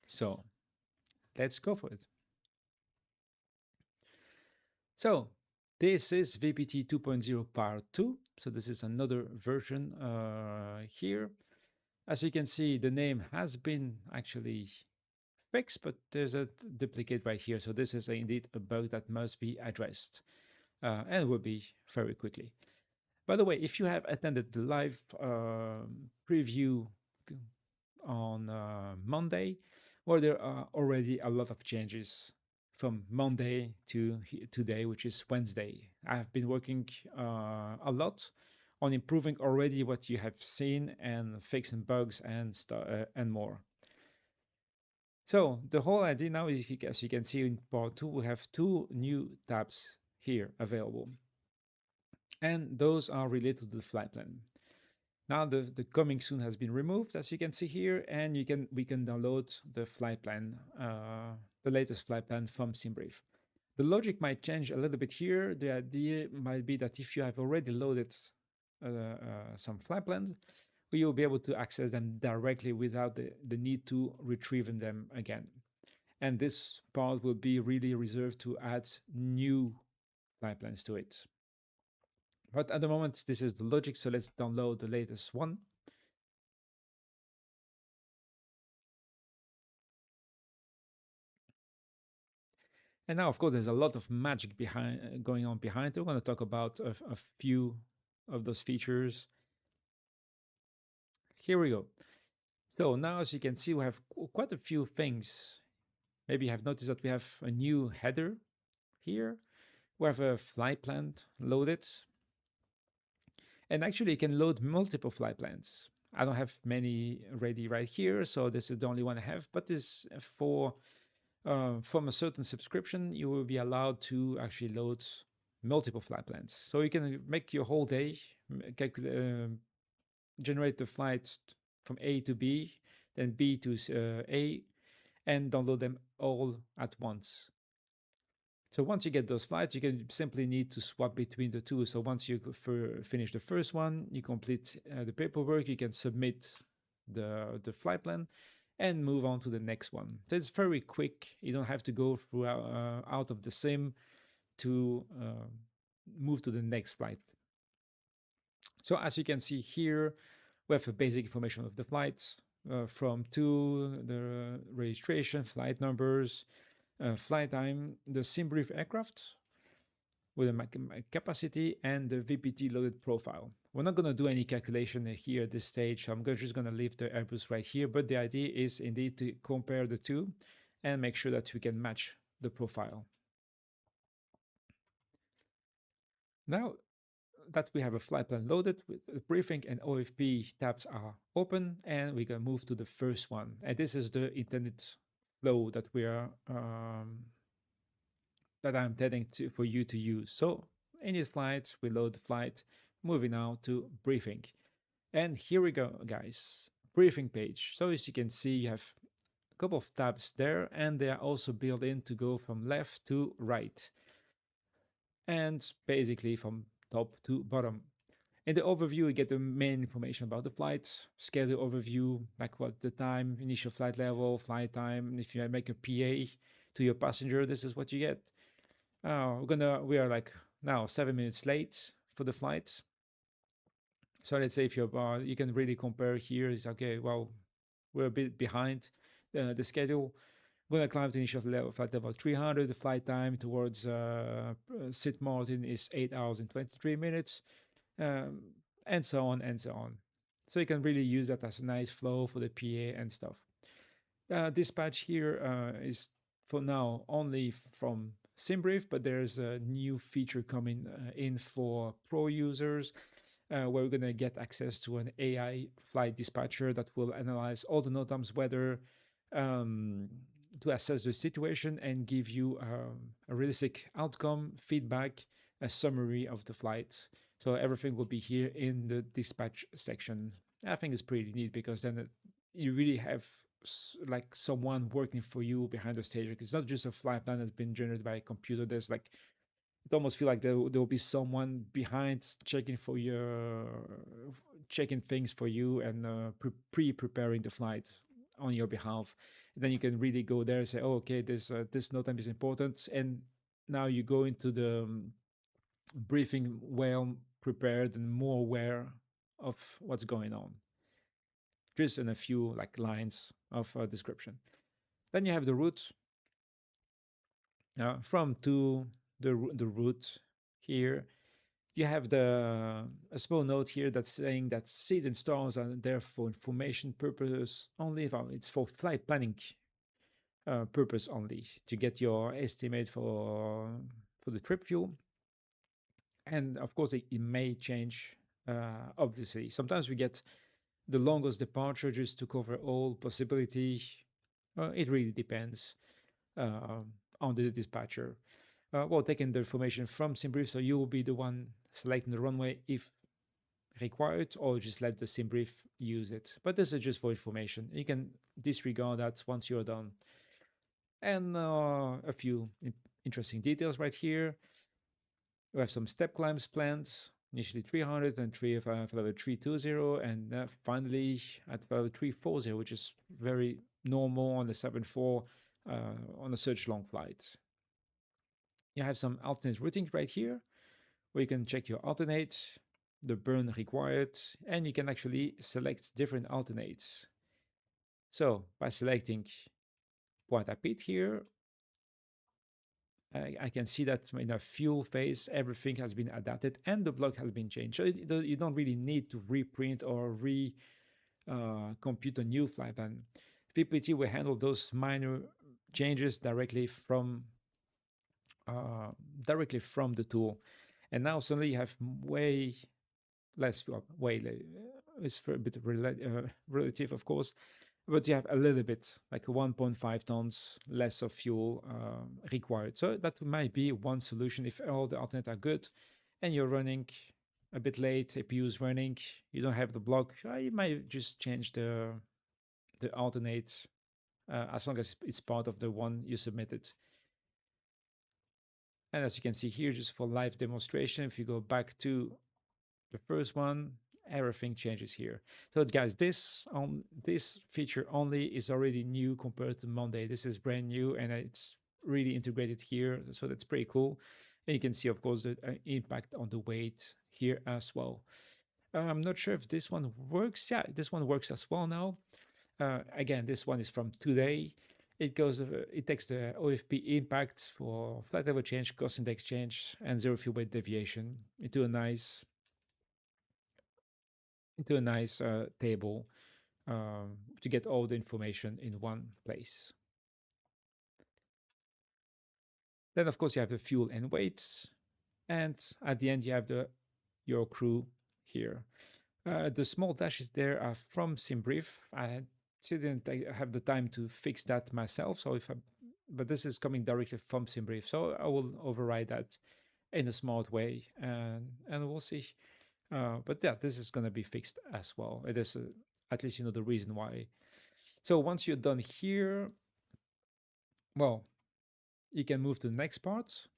So let's go for it. So this is VPT 2.0 Part 2. So this is another version here. As you can see, the name has been actually fixed, but there's a duplicate right here. So this is indeed a bug that must be addressed and will be very quickly. By the way, if you have attended the live preview on Monday, where there are already a lot of changes from Monday to today, which is Wednesday. I have been working a lot on improving already what you have seen and fixing bugs and more. So the whole idea now is, as you can see in part 2, we have two new tabs here available, and those are related to the flight plan. Now the coming soon has been removed, as you can see here, and we can download the flight plan, the latest flight plan from SimBrief. The logic might change a little bit here. The idea might be that if you have already loaded some flight plans, you'll be able to access them directly without the need to retrieve them again. And this part will be really reserved to add new flight plans to it. But at the moment, this is the logic, so let's download the latest one. And now, of course, there's a lot of magic behind going on behind it. We're going to talk about a few of those features. Here we go. So now, as you can see, we have quite a few things. Maybe you have noticed that we have a new header here. We have a flight plan loaded. And actually, you can load multiple flight plans. I don't have many ready right here, so this is the only one I have. But this for from a certain subscription, you will be allowed to actually load multiple flight plans. So you can make your whole day, generate the flights from A to B, then B to A, and download them all at once. So once you get those flights, you can simply need to swap between the two. So once you finish the first one, you complete the paperwork, you can submit the flight plan, and move on to the next one. So it's very quick. You don't have to go through out of the sim to move to the next flight. So as you can see here, we have a basic information of the flights from to the registration, flight numbers, flight time, the sim brief aircraft with a capacity, and the VPT loaded profile. We're not going to do any calculation here at this stage. So I'm just going to leave the Airbus right here. But the idea is indeed to compare the two and make sure that we can match the profile. Now that we have a flight plan loaded with the briefing and OFP tabs are open, and we can move to the first one. And this is the intended flow that we are that I'm intending to for you to use. So in this flight, we load the flight, moving now to briefing. And here we go, guys. Briefing page. So as you can see, you have a couple of tabs there, and they are also built in to go from left to right, and basically from top to bottom. In the overview, you get the main information about the flight, schedule overview, like what the time, initial flight level, flight time. If you make a PA to your passenger, this is what you get. We are like now 7 minutes late for the flight. So let's say if you're, you can really compare here. It's okay. Well, we're a bit behind the schedule. When I climbed to initial level, flight level 300, the flight time towards St. Martin is 8 hours and 23 minutes, um, and so on and so on. So you can really use that as a nice flow for the PA and stuff. Dispatch here is for now only from SimBrief, but there's a new feature coming in for pro users where we're going to get access to an AI flight dispatcher that will analyze all the NOTAM's weather um, to assess the situation and give you a realistic outcome, feedback, a summary of the flight. So everything will be here in the dispatch section. I think it's pretty neat because then you really have like someone working for you behind the stage. Like it's not just a flight plan that's been generated by a computer. There's like it almost feel like there will be someone behind checking things for you and preparing the flight on your behalf. And then you can really go there and say, oh, okay, this note time is important, and now you go into the briefing well prepared and more aware of what's going on, just in a few like lines of description. Then you have the route from to the route here. You have a small note here that's saying that seeds and stars are there for information purpose only. It's for flight planning purpose only to get your estimate for the trip fuel. And of course, it may change. Obviously, sometimes we get the longest departure just to cover all possibility. It really depends uh, on the dispatcher. Well, taking the information from SimBrief, so you will be the one selecting the runway if required, or just let the SimBrief use it. But this is just for information. You can disregard that once you're done. And a few interesting details right here. We have some step climbs planned, initially 300 and level 320, and finally at level 340, which is very normal on the 74 on a such long flight. You have some alternate routing right here, where you can check your alternate, the burn required, and you can actually select different alternates. So by selecting Pointe-à-Pitre here, I can see that in the fuel phase, everything has been adapted and the block has been changed. So you don't really need to reprint or compute a new flight plan. VPT will handle those minor changes directly from the tool. And now suddenly you have way less fuel, it's for a bit relative, of course, but you have a little bit, like 1.5 tons less of fuel required. So that might be one solution if all the alternate are good and you're running a bit late, APU is running, you don't have the block, you might just change the alternate as long as it's part of the one you submitted. And as you can see here, just for live demonstration, if you go back to the first one everything changes here. So guys, this feature only is already new compared to Monday. This is brand new and it's really integrated here. So that's pretty cool. And you can see, of course, the impact on the weight here as well. I'm not sure if this one works. Yeah, this one works as well now. Again, this one is from today. It takes the OFP impact for flight level change, cost index change, and zero fuel weight deviation into a nice table to get all the information in one place. Then, of course, you have the fuel and weights, and at the end, you have the your crew here. The small dashes there are from SimBrief. I didn't have the time to fix that myself, so but this is coming directly from SimBrief, so I will override that in a smart way, and we'll see. But yeah, this is going to be fixed as well. It is at least you know the reason why. So once you're done here, well, you can move to the next part.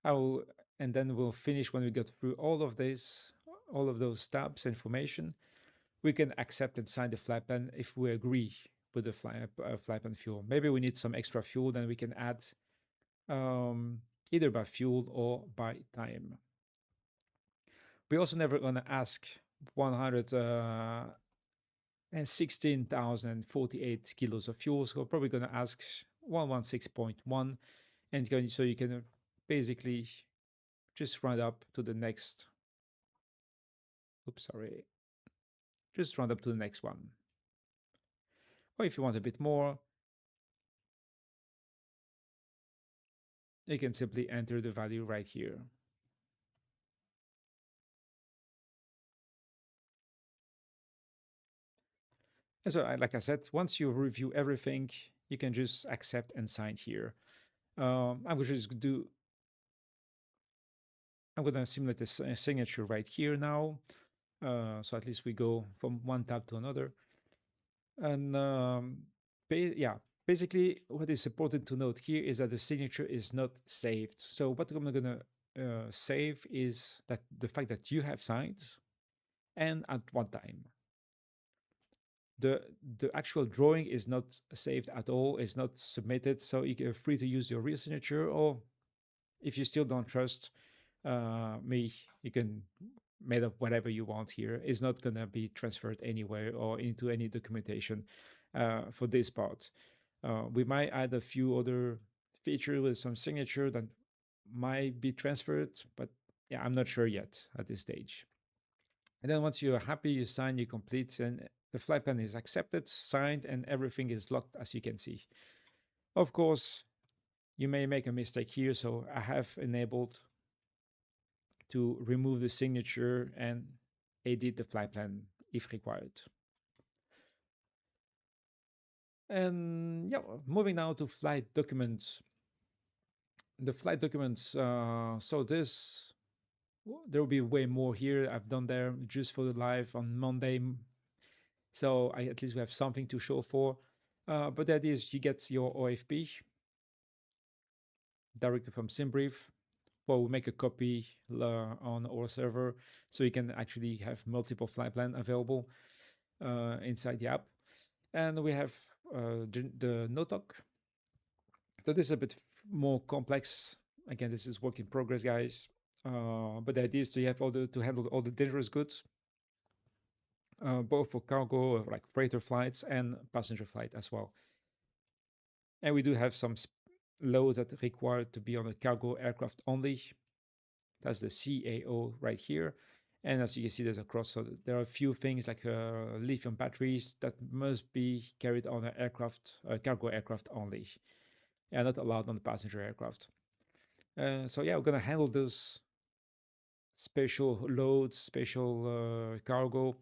I will, and then we'll finish when we get through all of this, all of those tabs information. We can accept and sign the flight plan if we agree with the flight plan fuel. Maybe we need some extra fuel, then we can add either by fuel or by time. We also never gonna ask 116,048 kilos of fuel, so we're probably gonna ask 116.1, and so you can basically just round up to the next. Oops, sorry. Just round up to the next one. Or if you want a bit more, you can simply enter the value right here. And so, like I said, once you review everything, you can just accept and sign here. I'm going to just do. I'm going to simulate the signature right here now. So at least we go from one tab to another. And yeah, basically, what is important to note here is that the signature is not saved. So what I'm going to save is that the fact that you have signed and at one time. The the actual drawing is not saved at all, it's not submitted, so you're free to use your real signature, or if you still don't trust me, you can make up whatever you want here. It's not going to be transferred anywhere or into any documentation for this part. We might add a few other features with some signature that might be transferred, but yeah, I'm not sure yet at this stage. And then once you're happy, you sign, you complete, and the flight plan is accepted, signed, and everything is locked, as you can see. Of course, you may make a mistake here, so I have enabled to remove the signature and edit the flight plan if required. And yeah, moving now to flight documents. The flight documents, there will be way more here. I've done there just for the live on Monday. So at least we have something to show for. But that is, you get your OFP directly from SimBrief. Well, we make a copy on our server so you can actually have multiple flight plan available inside the app. And we have the NOTOC. So this is a bit more complex. Again, this is work in progress, guys. But the idea is to have to handle all the dangerous goods, both for cargo, like freighter flights and passenger flight as well. And we do have some loads that require to be on a cargo aircraft only. That's the CAO right here. And as you can see, there's a cross. So there are a few things like lithium batteries that must be carried on an aircraft, cargo aircraft only, and not allowed on the passenger aircraft. So yeah, we're gonna handle those special loads, special cargo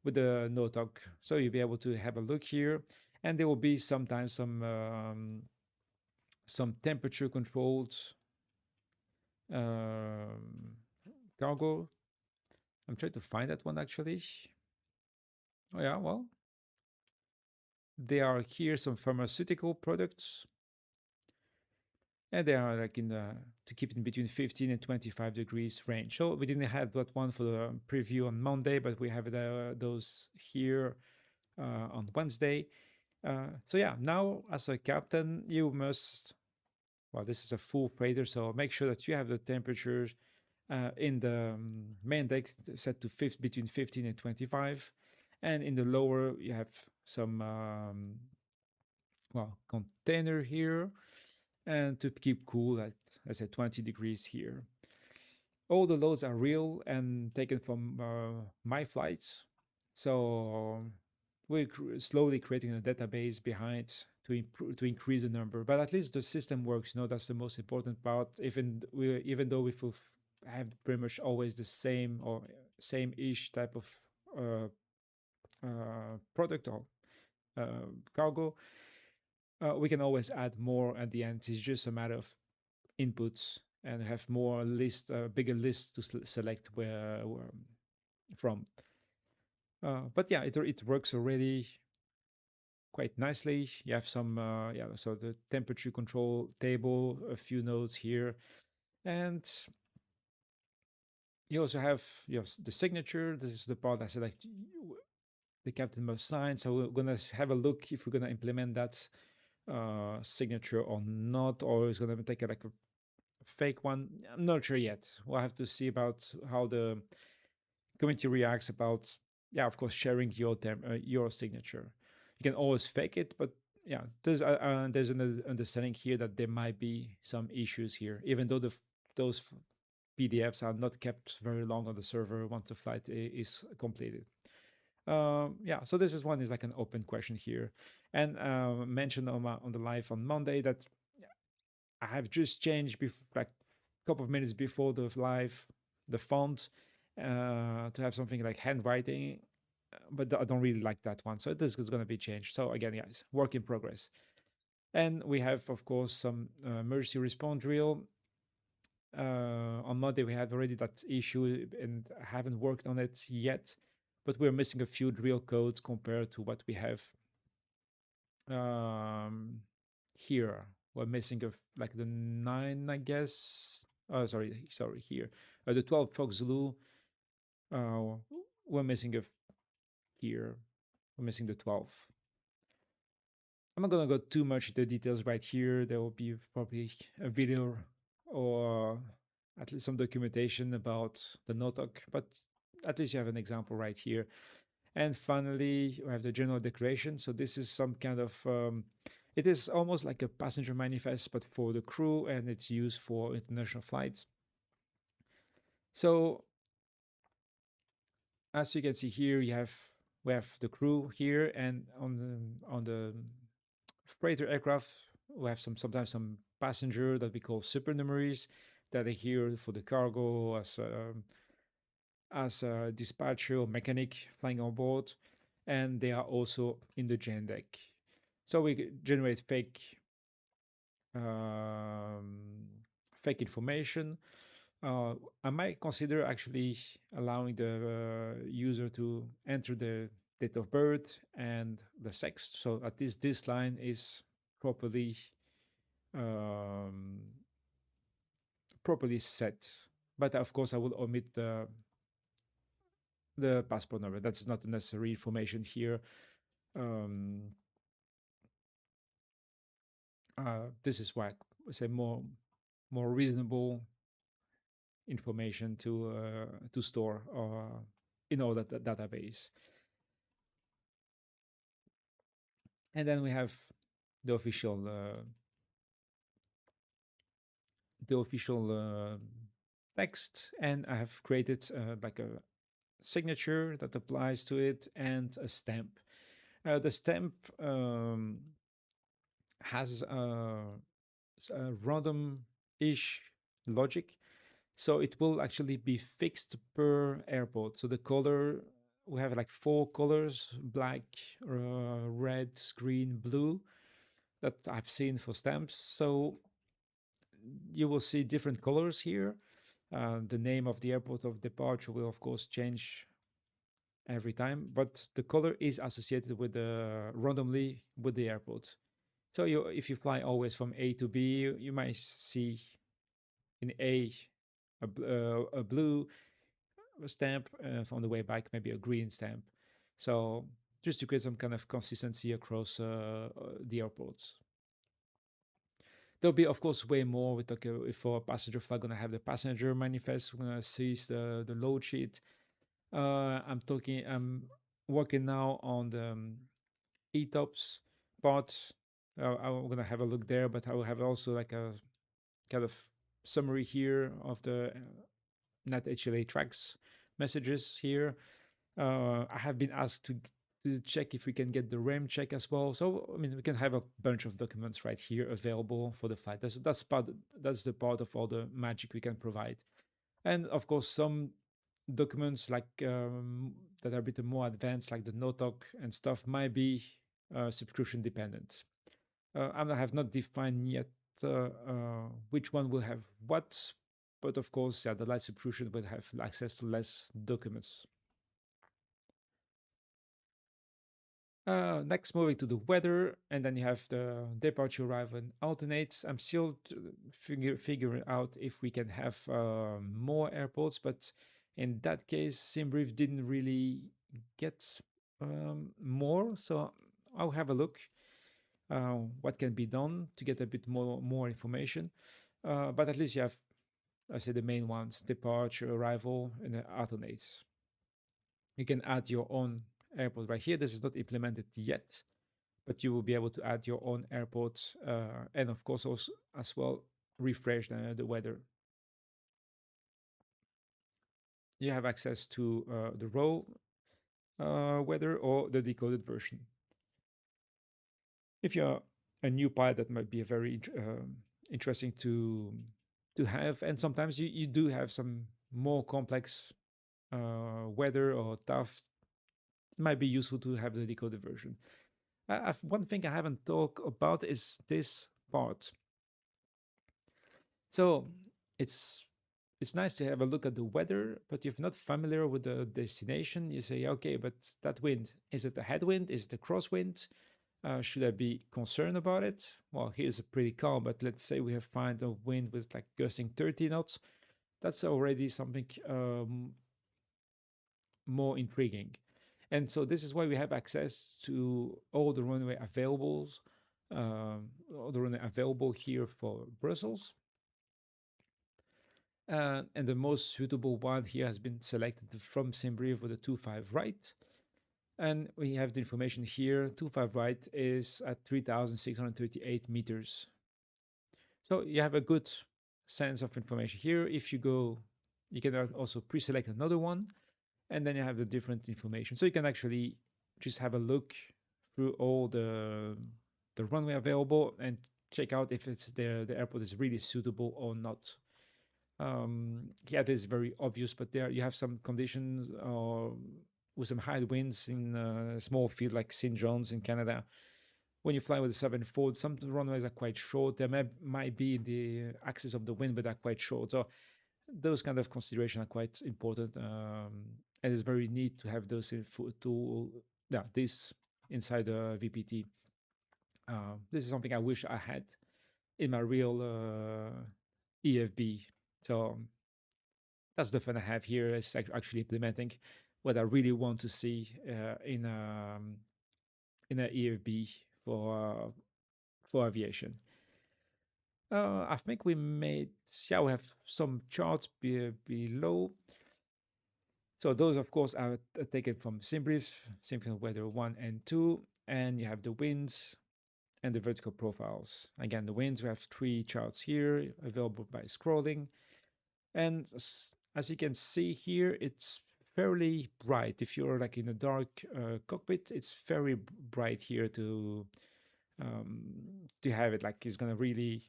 with the NOTOC. So you'll be able to have a look here, and there will be sometimes some temperature controlled um, cargo. I'm trying to find that one actually. Oh yeah, well, there are here some pharmaceutical products, and they are like in the to keep it in between 15 and 25 degrees range. So we didn't have that one for the preview on Monday, but we have those here on Wednesday. So yeah, now as a captain, you must. Well, this is a full freighter, so make sure that you have the temperatures in the main deck set to between 15 and 25, and in the lower you have some well container here, and to keep cool at, I said, 20 degrees here. All the loads are real and taken from my flights. So we're slowly creating a database behind to improve to increase the number. But at least the system works. That's the most important part. Even though we have pretty much always the same or same-ish type of uh, product or cargo, we can always add more at the end. It's just a matter of inputs and have more list, bigger list to select where from. But yeah, it works already quite nicely. You have some, yeah, so the temperature control table, a few notes here, and you also have the signature. This is the part I select the captain must sign. So we're gonna have a look if we're gonna implement that signature or not, or it's gonna take like a fake one. I'm not sure yet. We'll have to see about how the community reacts about, yeah, of course, sharing your signature. You can always fake it, but yeah, there's an understanding here that there might be some issues here, even though those PDFs are not kept very long on the server once the flight is completed. Yeah, so this is one is like an open question here, and mentioned on the live on Monday that I have just changed like a couple of minutes before the live the font to have something like handwriting, but I don't really like that one. So this is going to be changed. So again, guys, work in progress. And we have, of course, some emergency response drill. On Monday, we had already that issue and haven't worked on it yet, but we're missing a few drill codes compared to what we have um, here. We're missing like the 9, I guess. Oh, sorry, here. The 12 Fox Zulu. Uh, we're missing here. We're missing the 12. I'm not gonna go too much into details right here. There will be probably a video or at least some documentation about the NOTOC, but at least you have an example right here. And finally, we have the general declaration. So this is some kind of, it is almost like a passenger manifest, but for the crew, and it's used for international flights. So as you can see here, we have the crew here, and on the freighter aircraft, we have sometimes some passenger that we call supernumeraries that are here for the cargo as a dispatcher or mechanic flying on board, and they are also in the gen deck. So we generate um, fake information. I might consider actually allowing the user to enter the date of birth and the sex, so at least this line is properly um, properly set. But of course, I will omit the passport number. That's not necessary information here. Um, this is why I say more reasonable information to store in all that database. And then we have the official text, and I have created like a signature that applies to it and a stamp. The stamp has a random-ish logic, so it will actually be fixed per airport. So the color, we have like 4 colors: black, red, green, blue, that I've seen for stamps. So you will see different colors here. The name of the airport of departure will of course change every time, but the color is associated with randomly with the airport. So if you fly always from A to B, you might see in A a blue stamp, on the way back maybe a green stamp. So just to create some kind of consistency across the airports. There'll be, of course, way more. With like if for a passenger flight, gonna have the passenger manifest. We're gonna see the load sheet. I'm working now on the ETOPS part. I'm gonna have a look there, but I will have also like a kind of summary here of the net HLA tracks messages here. I have been asked to check if we can get the RAM check as well. So I mean, we can have a bunch of documents right here available for the flight. That's the part of all the magic we can provide. And of course, some documents like that are a bit more advanced, like the NOTOC and stuff, might be subscription dependent. I have not defined yet which one will have what, but of course, yeah, the light subscription will have access to less documents. Next, moving to the weather, and then you have the departure, arrival, and alternates. I'm still figuring out if we can have more airports, but in that case, SimBrief didn't really get more, so I'll have a look what can be done to get a bit more information. But at least you have, I say, the main ones: departure, arrival, and alternates. You can add your own airport right here. This is not implemented yet, but you will be able to add your own airport, and of course also as well refresh the weather. You have access to the raw weather or the decoded version. If you're a new pilot, that might be a very interesting to have, and sometimes you do have some more complex weather or tough. It might be useful to have the decoded version. One thing I haven't talked about is this part. So it's it's nice to have a look at the weather, but if you're not familiar with the destination, you say, okay, but that wind, is it a headwind? Is it a crosswind? Should I be concerned about it? Well, here's a pretty calm, but let's say we have found a wind with like gusting 30 knots. That's already something more intriguing. And so this is why we have access to all the runway availables, all the runway available here for Brussels. And the most suitable one here has been selected from SimBrief with a 2.5 right. And we have the information here. 2.5 right is at 3,638 meters. So you have a good sense of information here. If you go, you can also pre-select another one, and then you have the different information. So you can actually just have a look through all the runway available and check out if it's the airport is really suitable or not. Yeah, this is very obvious, but there you have some conditions with some high winds in a small field like St. John's in Canada. When you fly with the 7 some runways are quite short. There might be the axis of the wind, but they're quite short. So those kind of considerations are quite important, and it's very neat to have those this inside the VPT. This is something I wish I had in my real EFB. So that's the fun I have here. Is actually implementing what I really want to see in an EFB for aviation. I think we made, yeah, we have some charts below. So those, of course, are taken from SimBrief, SimCon Weather 1 and 2, and you have the winds and the vertical profiles. Again, the winds, we have 3 charts here available by scrolling. And as you can see here, it's fairly bright. If you're like in a dark cockpit, it's very bright here to have it. Like it's gonna really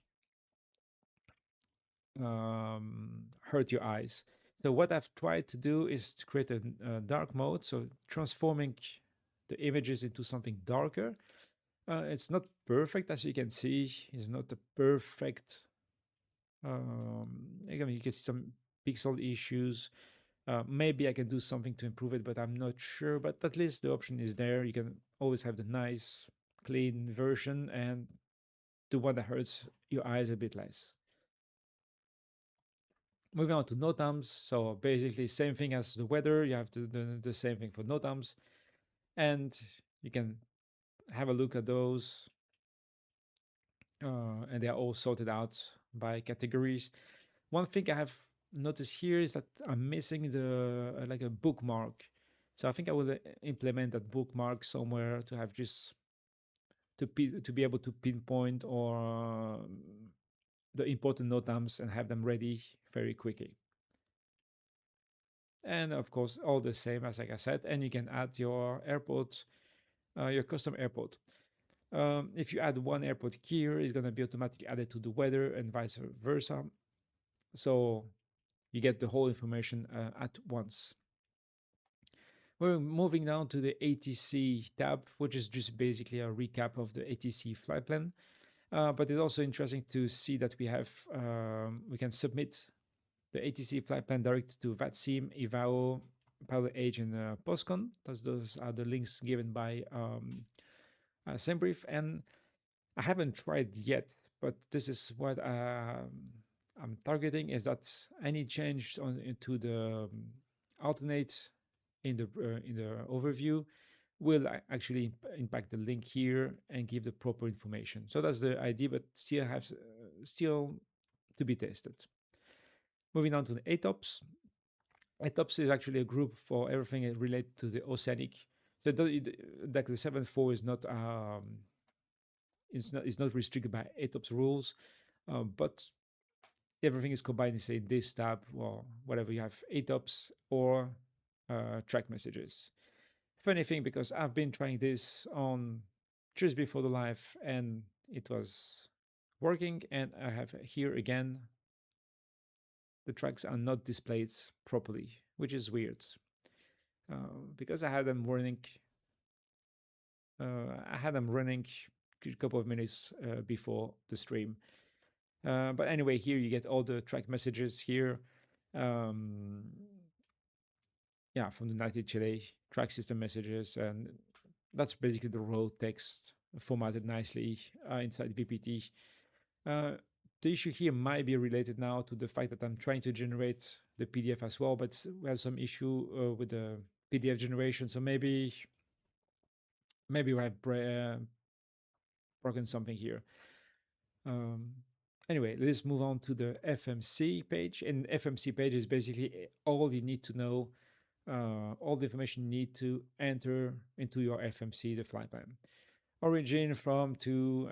hurt your eyes. So what I've tried to do is to create a dark mode, so transforming the images into something darker. It's not perfect, as you can see. It's not a perfect. Again, you get some pixel issues. Maybe I can do something to improve it, but I'm not sure. But at least the option is there. You can always have the nice, clean version, and to one that hurts your eyes a bit less. Moving on to NOTAMs. So basically, same thing as the weather. You have to do the same thing for NOTAMs, and you can have a look at those, and they are all sorted out by categories. One thing I have noticed here is that I'm missing the like a bookmark. So I think I will implement that bookmark somewhere to have just to be able to pinpoint or the important NOTAMs and have them ready very quickly. And of course, all the same as like I said, and you can add your airport, your custom airport. If you add one airport here, it's going to be automatically added to the weather and vice versa. So you get the whole information at once. We're moving down to the ATC tab, which is just basically a recap of the ATC flight plan. But it's also interesting to see that we can submit the ATC flight plan direct to VATSIM, IVAO, Pilot Age, and POSCON. Those are the links given by SendBrief. And I haven't tried yet, but this is what I'm targeting: is that any change on into the alternate in the overview will actually impact the link here and give the proper information. So that's the idea, but still to be tested. Moving on to the ATOPS. ATOPS is actually a group for everything related to the oceanic. So like the 7.4 is not it's not restricted by ATOPS rules, but everything is combined in say this tab or whatever you have ATOPS or track messages. Funny thing, because I've been trying this on just before the live and it was working, and I have here again the tracks are not displayed properly, which is weird because I had them running a couple of minutes before the stream. But anyway, here you get all the track messages here. Um, yeah, from the United Chile track system messages, and that's basically the raw text formatted nicely inside VPT. Uh, the issue here might be related now to the fact that I'm trying to generate the PDF as well, but we have some issue with the PDF generation. So maybe we have broken something here. Um, anyway, let's move on to the FMC page. And FMC page is basically all you need to know, all the information you need to enter into your FMC, the flight plan. Origin, from, to,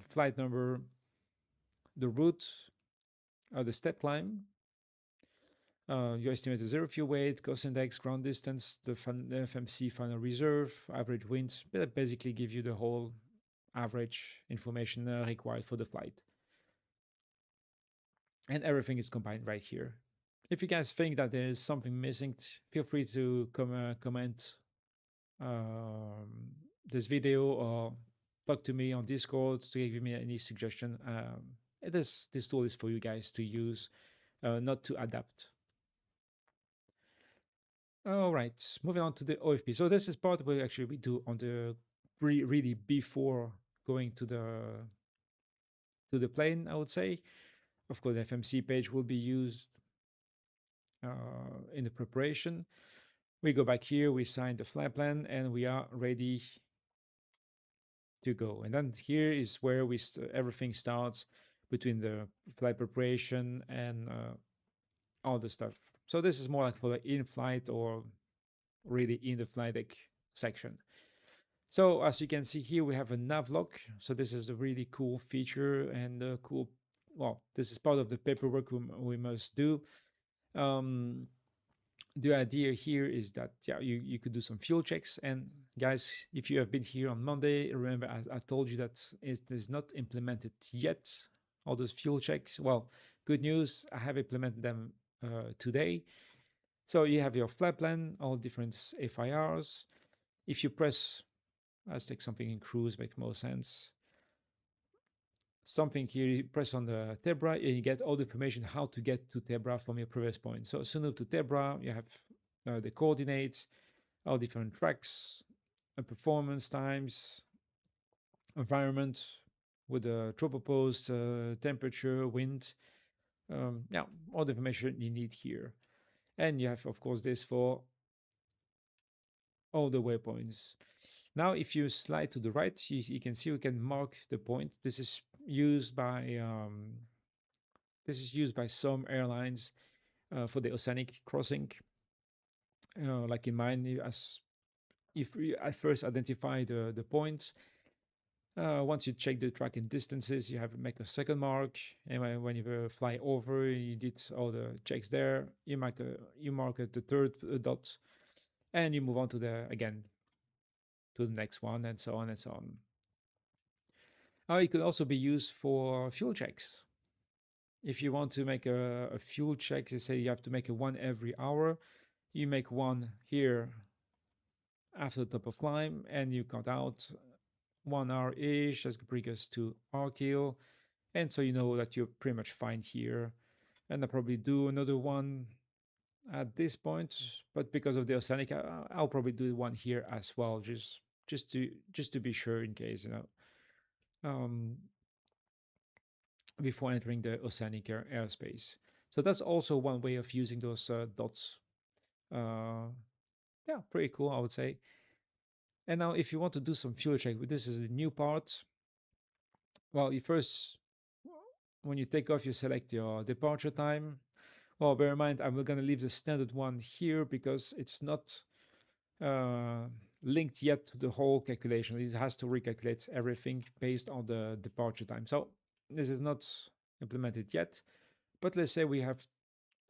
flight number, the route, the step climb, your estimated zero fuel weight, cost index, ground distance, the FMC final reserve, average wind. That basically give you the whole average information required for the flight. And everything is combined right here. If you guys think that there is something missing, feel free to comment this video or talk to me on Discord to give me any suggestion. This tool is for you guys to use, not to adapt. All right, moving on to the OFP. So this is part where actually we do on the really before going to the plane, I would say. Of course, the FMC page will be used in the preparation. We go back here, we sign the flight plan, and we are ready to go. And then here is where everything starts between the flight preparation and all the stuff. So this is more like for the in-flight or really in the flight deck section. So as you can see here, we have a nav lock. So this is a really cool feature and cool. Well, this is part of the paperwork we must do. The idea here is that you could do some fuel checks. And guys, if you have been here on Monday, remember I told you that it is not implemented yet, all those fuel checks. Well, good news, I have implemented them today. So you have your flight plan, all different FIRs. If you press, let's take something in cruise, makes more sense. Something here, you press on the Tebra and you get all the information how to get to Tebra from your previous point. So Sunub to Tebra, you have the coordinates, all different tracks, performance times, environment, with the tropopause, temperature, wind, yeah, all the information you need here. And you have, of course, this for all the waypoints. Now, if you slide to the right, you can see we can mark the point. This is used by some airlines for the oceanic crossing. Like in mine, as if you at first identify the points, once you check the tracking distances, you have to make a second mark. And when you fly over, you did all the checks there. You mark the third dot, and you move on to the again to the next one, and so on and so on. It could also be used for fuel checks. If you want to make a fuel check, you say you have to make a one every hour. You make one here after the top of climb, and you count out 1 hour ish. That's bring us to Arkil, and so you know that you're pretty much fine here. And I'll probably do another one at this point, but because of the oceanic, I'll probably do one here as well, just to be sure in case um, before entering the oceanic airspace. So that's also one way of using those dots. Uh, yeah, pretty cool, I would say. And now, if you want to do some fuel check, this is a new part. Well, you first, when you take off, you select your departure time. Well, bear in mind, I'm going to leave the standard one here because it's not uh, linked yet to the whole calculation. It has to recalculate everything based on the departure time. So this is not implemented yet. But let's say we have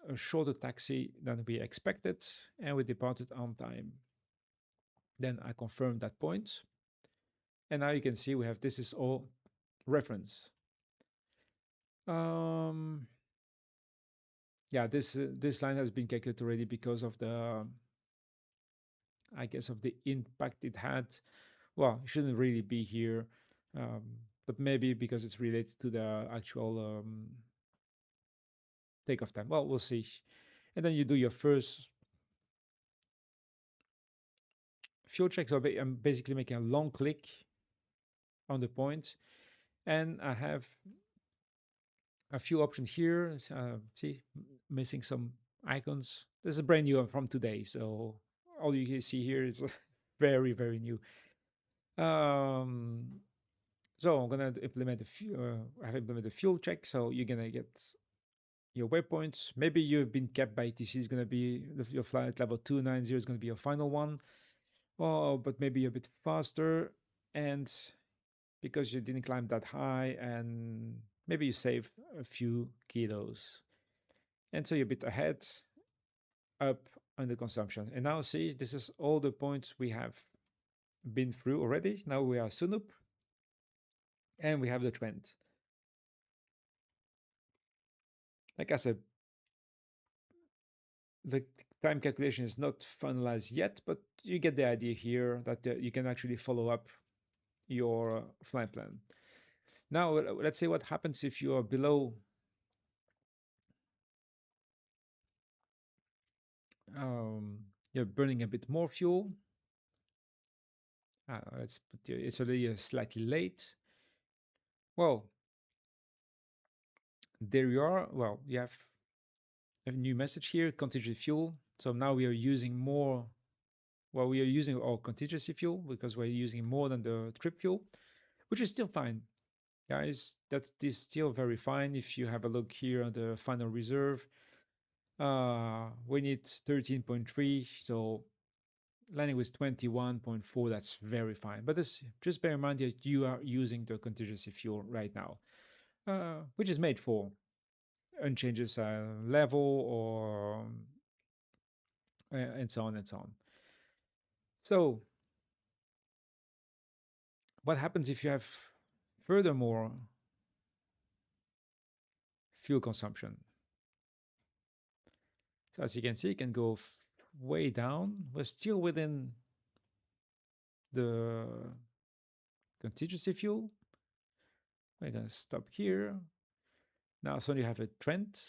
a shorter taxi than we expected and we departed on time. Then I confirm that point. And now you can see we have this is all reference. Um, yeah, this line has been calculated already because of the, I guess, of the impact it had. Well, it shouldn't really be here, um, but maybe because it's related to the actual takeoff time. Well, we'll see. And then you do your first fuel check. So I'm basically making a long click on the point, and I have a few options here. See, missing some icons. This is brand new from today, so all you can see here is very, very new. Um, so I'm gonna implement I have implemented a fuel check. So you're gonna get your waypoints. Maybe you've been kept by ETC is gonna be your flight level 290 is gonna be your final one. Oh, but maybe a bit faster, and because you didn't climb that high, and maybe you save a few kilos, and so you're a bit ahead, up on the consumption. And now see, this is all the points we have been through already. Now we are Sunup, and we have the trend. Like I said, the time calculation is not finalized yet, but you get the idea here that you can actually follow up your flight plan. Now, let's say what happens if you are below you're burning a bit more fuel. Let's put it's already slightly late. Well, there you are. Well, you have a new message here, contingency fuel. So now we are using more. Well, we are using our contingency fuel because we're using more than the trip fuel, which is still fine, guys. That is still very fine. If you have a look here on the final reserve, we need 13.3. So landing with 21.4, that's very fine. But this, just bear in mind that you are using the contingency fuel right now, which is made for unchanges level or and so on and so on. So what happens if you have furthermore fuel consumption? So as you can see, you can go way down. We're still within the contingency fuel. We're gonna stop here. Now suddenly you have a trend.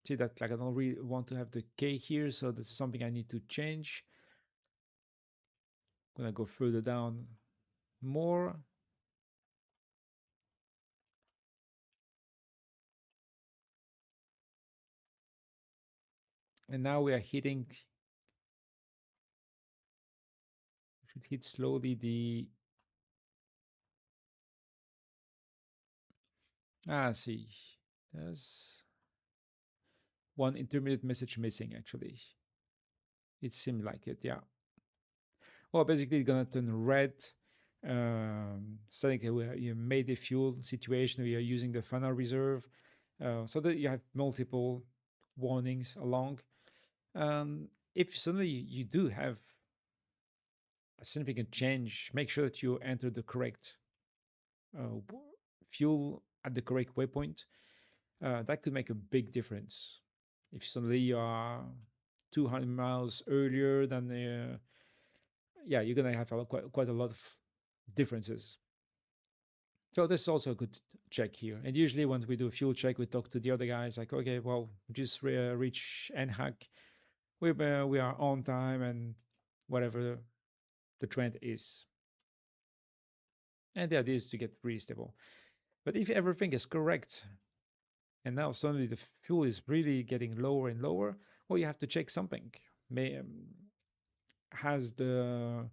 See that, like, I don't really want to have the K here, so this is something I need to change. I'm gonna go further down more. And now we are hitting, should hit slowly the, see, there's one intermediate message missing actually. It seemed like it, yeah. Well, basically, it's gonna turn red. Saying that you made a fuel situation, we are using the funnel reserve, so that you have multiple warnings along. If suddenly you do have a significant change, make sure that you enter the correct fuel at the correct waypoint. That could make a big difference. If suddenly you are 200 miles earlier than yeah, you're gonna have quite a lot of differences. So this is also a good check here. And usually when we do a fuel check, we talk to the other guys like, okay, well, just reach NHAC. We are on time and whatever the trend is. And the idea is to get really stable. But if everything is correct and now suddenly the fuel is really getting lower and lower, well, you have to check something. May has the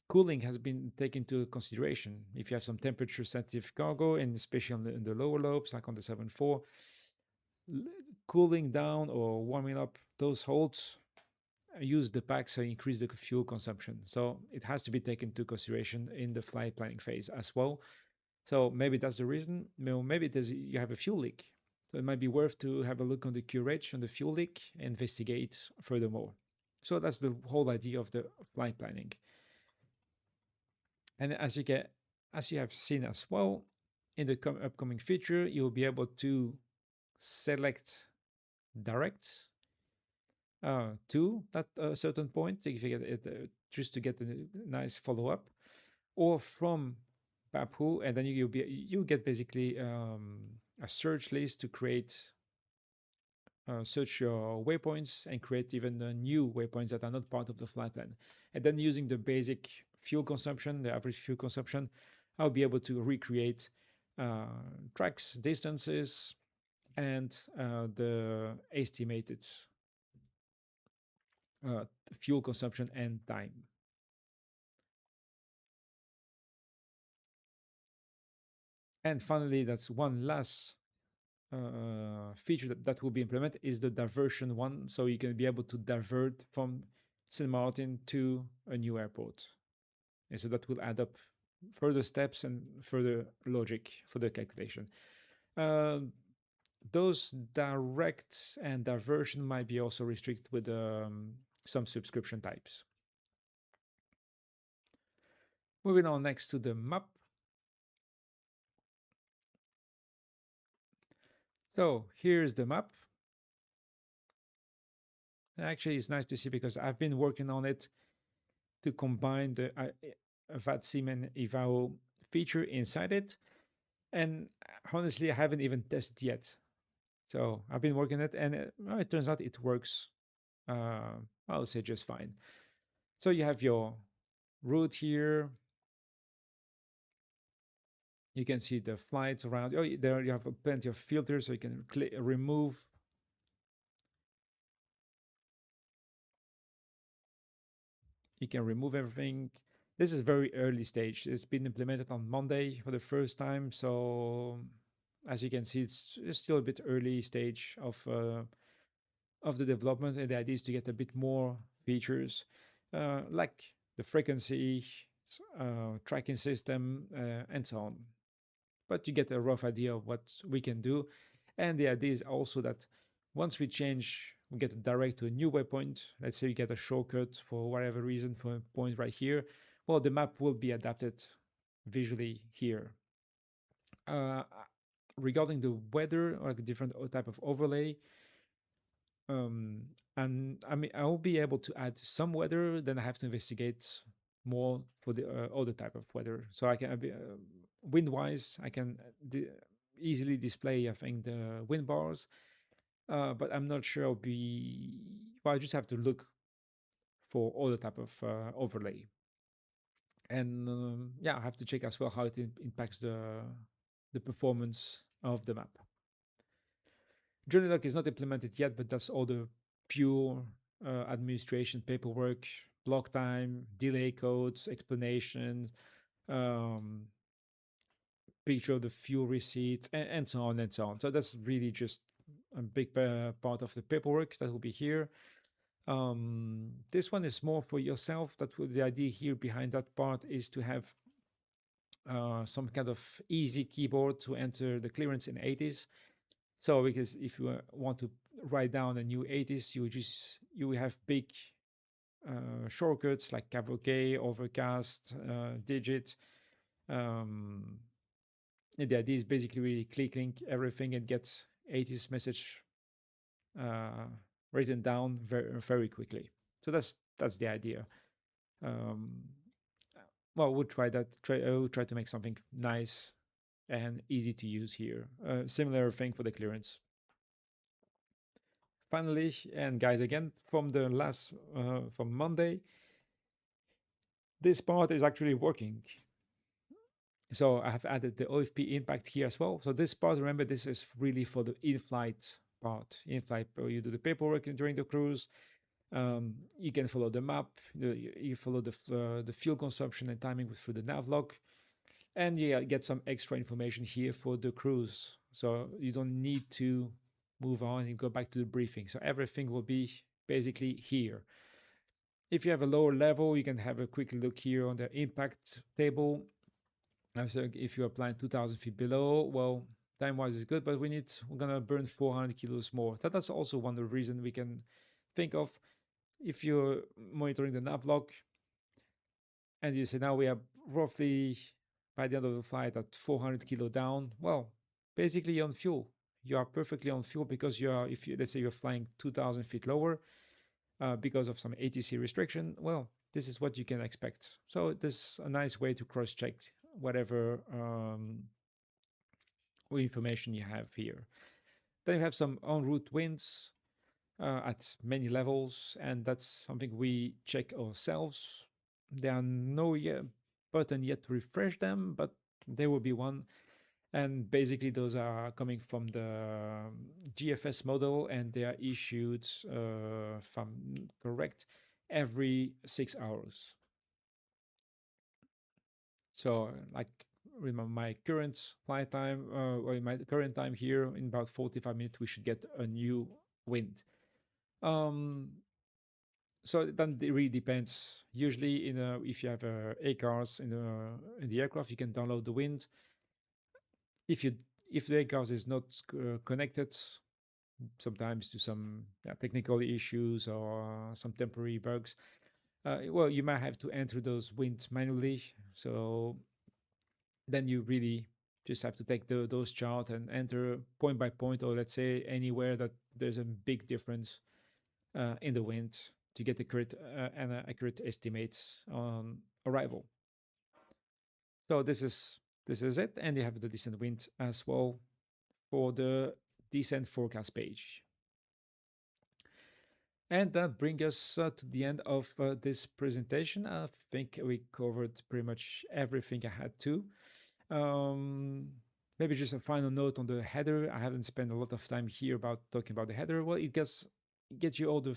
cooling has been taken into consideration. If you have some temperature sensitive cargo, and especially in the lower lobes, like on the 7.4, cooling down or warming up those holds, use the packs and increase the fuel consumption. So it has to be taken into consideration in the flight planning phase as well. So maybe that's the reason. Maybe it is you have a fuel leak. So it might be worth to have a look on the QRH on the fuel leak and investigate furthermore. So that's the whole idea of the flight planning. And as you have seen as well, in the upcoming feature, you'll be able to select direct to that certain point if you get it, just to get a nice follow up, or from Bapu, and then you get basically a search list to create search your waypoints and create even new waypoints that are not part of the flight plan. And then using the basic fuel consumption, the average fuel consumption, I'll be able to recreate tracks, distances, and the estimated uh, fuel consumption and time. And finally, that's one last feature that will be implemented is the diversion one. So you can be able to divert from St. Martin to a new airport. And so that will add up further steps and further logic for the calculation. Uh, those direct and diversion might be also restricted with some subscription types. Moving on next to the map. So here's the map. Actually, it's nice to see because I've been working on it to combine the VATSIM and EVAO feature inside it. And honestly, I haven't even tested yet. So I've been working on it, and it turns out it works, I'll say just fine. So you have your route here. You can see the flights around. Oh, there you have plenty of filters, so you can remove. You can remove everything. This is very early stage. It's been implemented on Monday for the first time, so as you can see, it's still a bit early stage of the development, and the idea is to get a bit more features, like the frequency, tracking system, and so on. But you get a rough idea of what we can do, and the idea is also that once we change, we get direct to a new waypoint. Let's say you get a shortcut for whatever reason for a point right here. Well, the map will be adapted visually here. Uh, Regarding the weather, like a different type of overlay, um, and I mean, I will be able to add some weather. Then I have to investigate more for the other type of weather. So I can wind wise, I can easily display, I think, the wind bars. But I'm not sure I'll be. Well, I just have to look for other type of overlay. And yeah, I have to check as well how it impacts the performance of the map. Journey log is not implemented yet, but that's all the pure administration paperwork, block time, delay codes, explanation, um, picture of the fuel receipt, and so on and so on. So that's really just a big part of the paperwork that will be here. This one is more for yourself. The idea here behind that part is to have some kind of easy keyboard to enter the clearance in 80s. So because if you want to write down a new 80s, you have big shortcuts like Cavalcade, Overcast, Digit. Um, and the idea is basically really clicking everything and get 80s message uh, written down very quickly. So that's the idea. Um, well, we'll try that. We'll try to make something nice and easy to use here. Similar thing for the clearance. Finally, and guys, again from the last from Monday, this part is actually working. So I have added the OFP impact here as well. So this part, remember, this is really for the in-flight part. In-flight, you do the paperwork during the cruise. You can follow the map. You follow the fuel consumption and timing through the nav log, and you get some extra information here for the cruise. So you don't need to move on and go back to the briefing. So everything will be basically here. If you have a lower level, you can have a quick look here on the impact table. So if you're applying 2,000 feet below, well, time-wise is good, but we're gonna burn 400 kilos more. That's also one of the reasons we can think of. If you're monitoring the nav log and you say now we are roughly by the end of the flight at 400 kilo down, well, basically on fuel. You are perfectly on fuel because if you, let's say you're flying 2,000 feet lower because of some ATC restriction, well, this is what you can expect. So this is a nice way to cross-check whatever information you have here. Then you have some en route winds at many levels, and that's something we check ourselves. There are no button yet to refresh them, but there will be one. And basically, those are coming from the GFS model, and they are issued, if I'm correct, every 6 hours. So, like, remember my current flight time, or my current time here, in about 45 minutes, we should get a new wind. Um, so then it really depends. Usually, if you have ACARS in the aircraft, you can download the wind. If you if the ACARS is not connected, sometimes to some technical issues or some temporary bugs, well, you might have to enter those winds manually. So then you really just have to take those charts and enter point by point, or let's say anywhere that there's a big difference in the wind to get accurate estimates on arrival. So this is it, and you have the descent wind as well for the descent forecast page. And that brings us to the end of this presentation. I think we covered pretty much everything I had to. Um, Maybe just a final note on the header. I haven't spent a lot of time here about talking about the header. Well, it gets you all the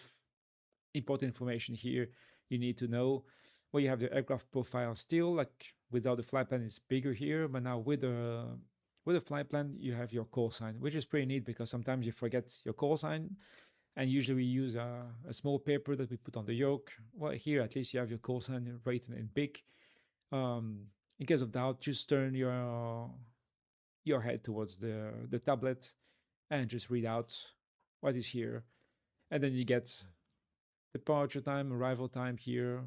important information here you need to know. Well, you have the aircraft profile still, like without the flight plan, it's bigger here, but now with a flight plan, you have your call sign, which is pretty neat because sometimes you forget your call sign, and usually we use a small paper that we put on the yoke. Well, here at least you have your call sign written in big. Um, in case of doubt, just turn your head towards the tablet and just read out what is here, and then you get departure time, arrival time here,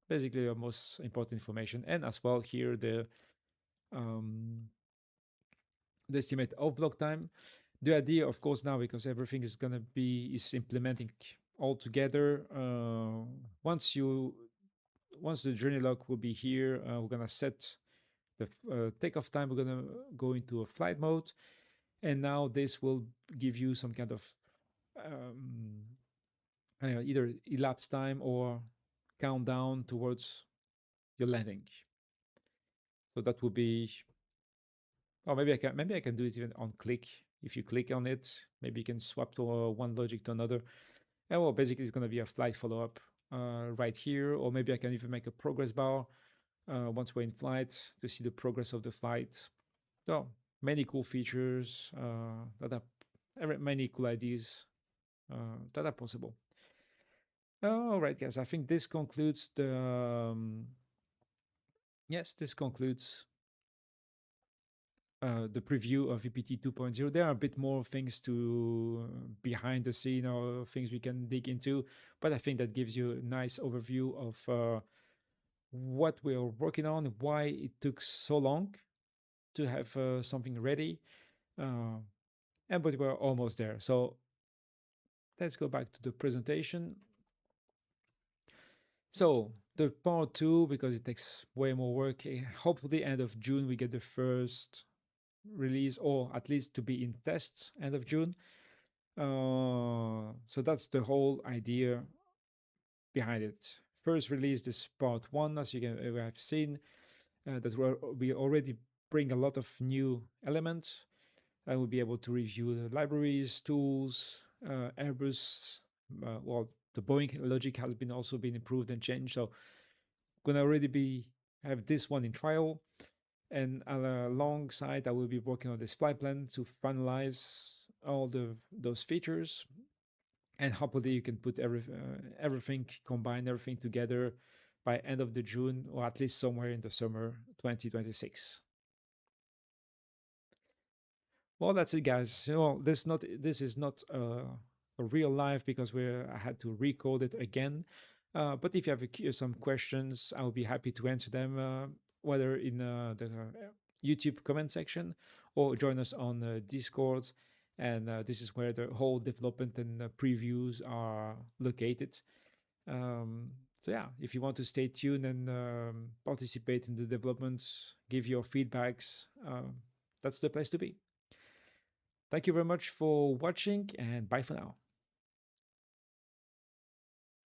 basically the most important information, and as well here um, the estimate of block time. The idea, of course, now because everything is implementing all together. Once the journey log will be here, we're gonna set the takeoff time. We're gonna go into a flight mode, and now this will give you some kind of um, I don't know, either elapsed time or countdown towards your landing. So that would be, oh, maybe I can do it even on click. If you click on it, maybe you can swap to one logic to another. And well, basically, it's going to be a flight follow up right here, or maybe I can even make a progress bar once we're in flight to see the progress of the flight. So many cool features that are many cool ideas that are possible. All right, guys. I think this concludes the. Yes, this concludes the preview of VPT 2.0. There are a bit more things to behind the scene or things we can dig into, but I think that gives you a nice overview of what we're working on, why it took so long to have something ready, uh, and but we're almost there. So let's go back to the presentation. So the part two, because it takes way more work, hopefully end of June we get the first release, or at least to be in test end of June. So that's the whole idea behind it. First release this part one, as you can have seen, that we already bring a lot of new elements. I will be able to review the libraries, tools, Airbus. Well, the Boeing logic has been also been improved and changed. So gonna already be have this one in trial, and alongside I will be working on this flight plan to finalize all the those features, and hopefully you can put everything, combine everything together by end of the June, or at least somewhere in the summer 2026. Well, that's it, guys. This is not a real life because I had to recode it again. But if you have some questions, I'll be happy to answer them, whether in the YouTube comment section or join us on Discord. And this is where the whole development and previews are located. So yeah, if you want to stay tuned and participate in the development, give your feedbacks, that's the place to be. Thank you very much for watching, and bye for now.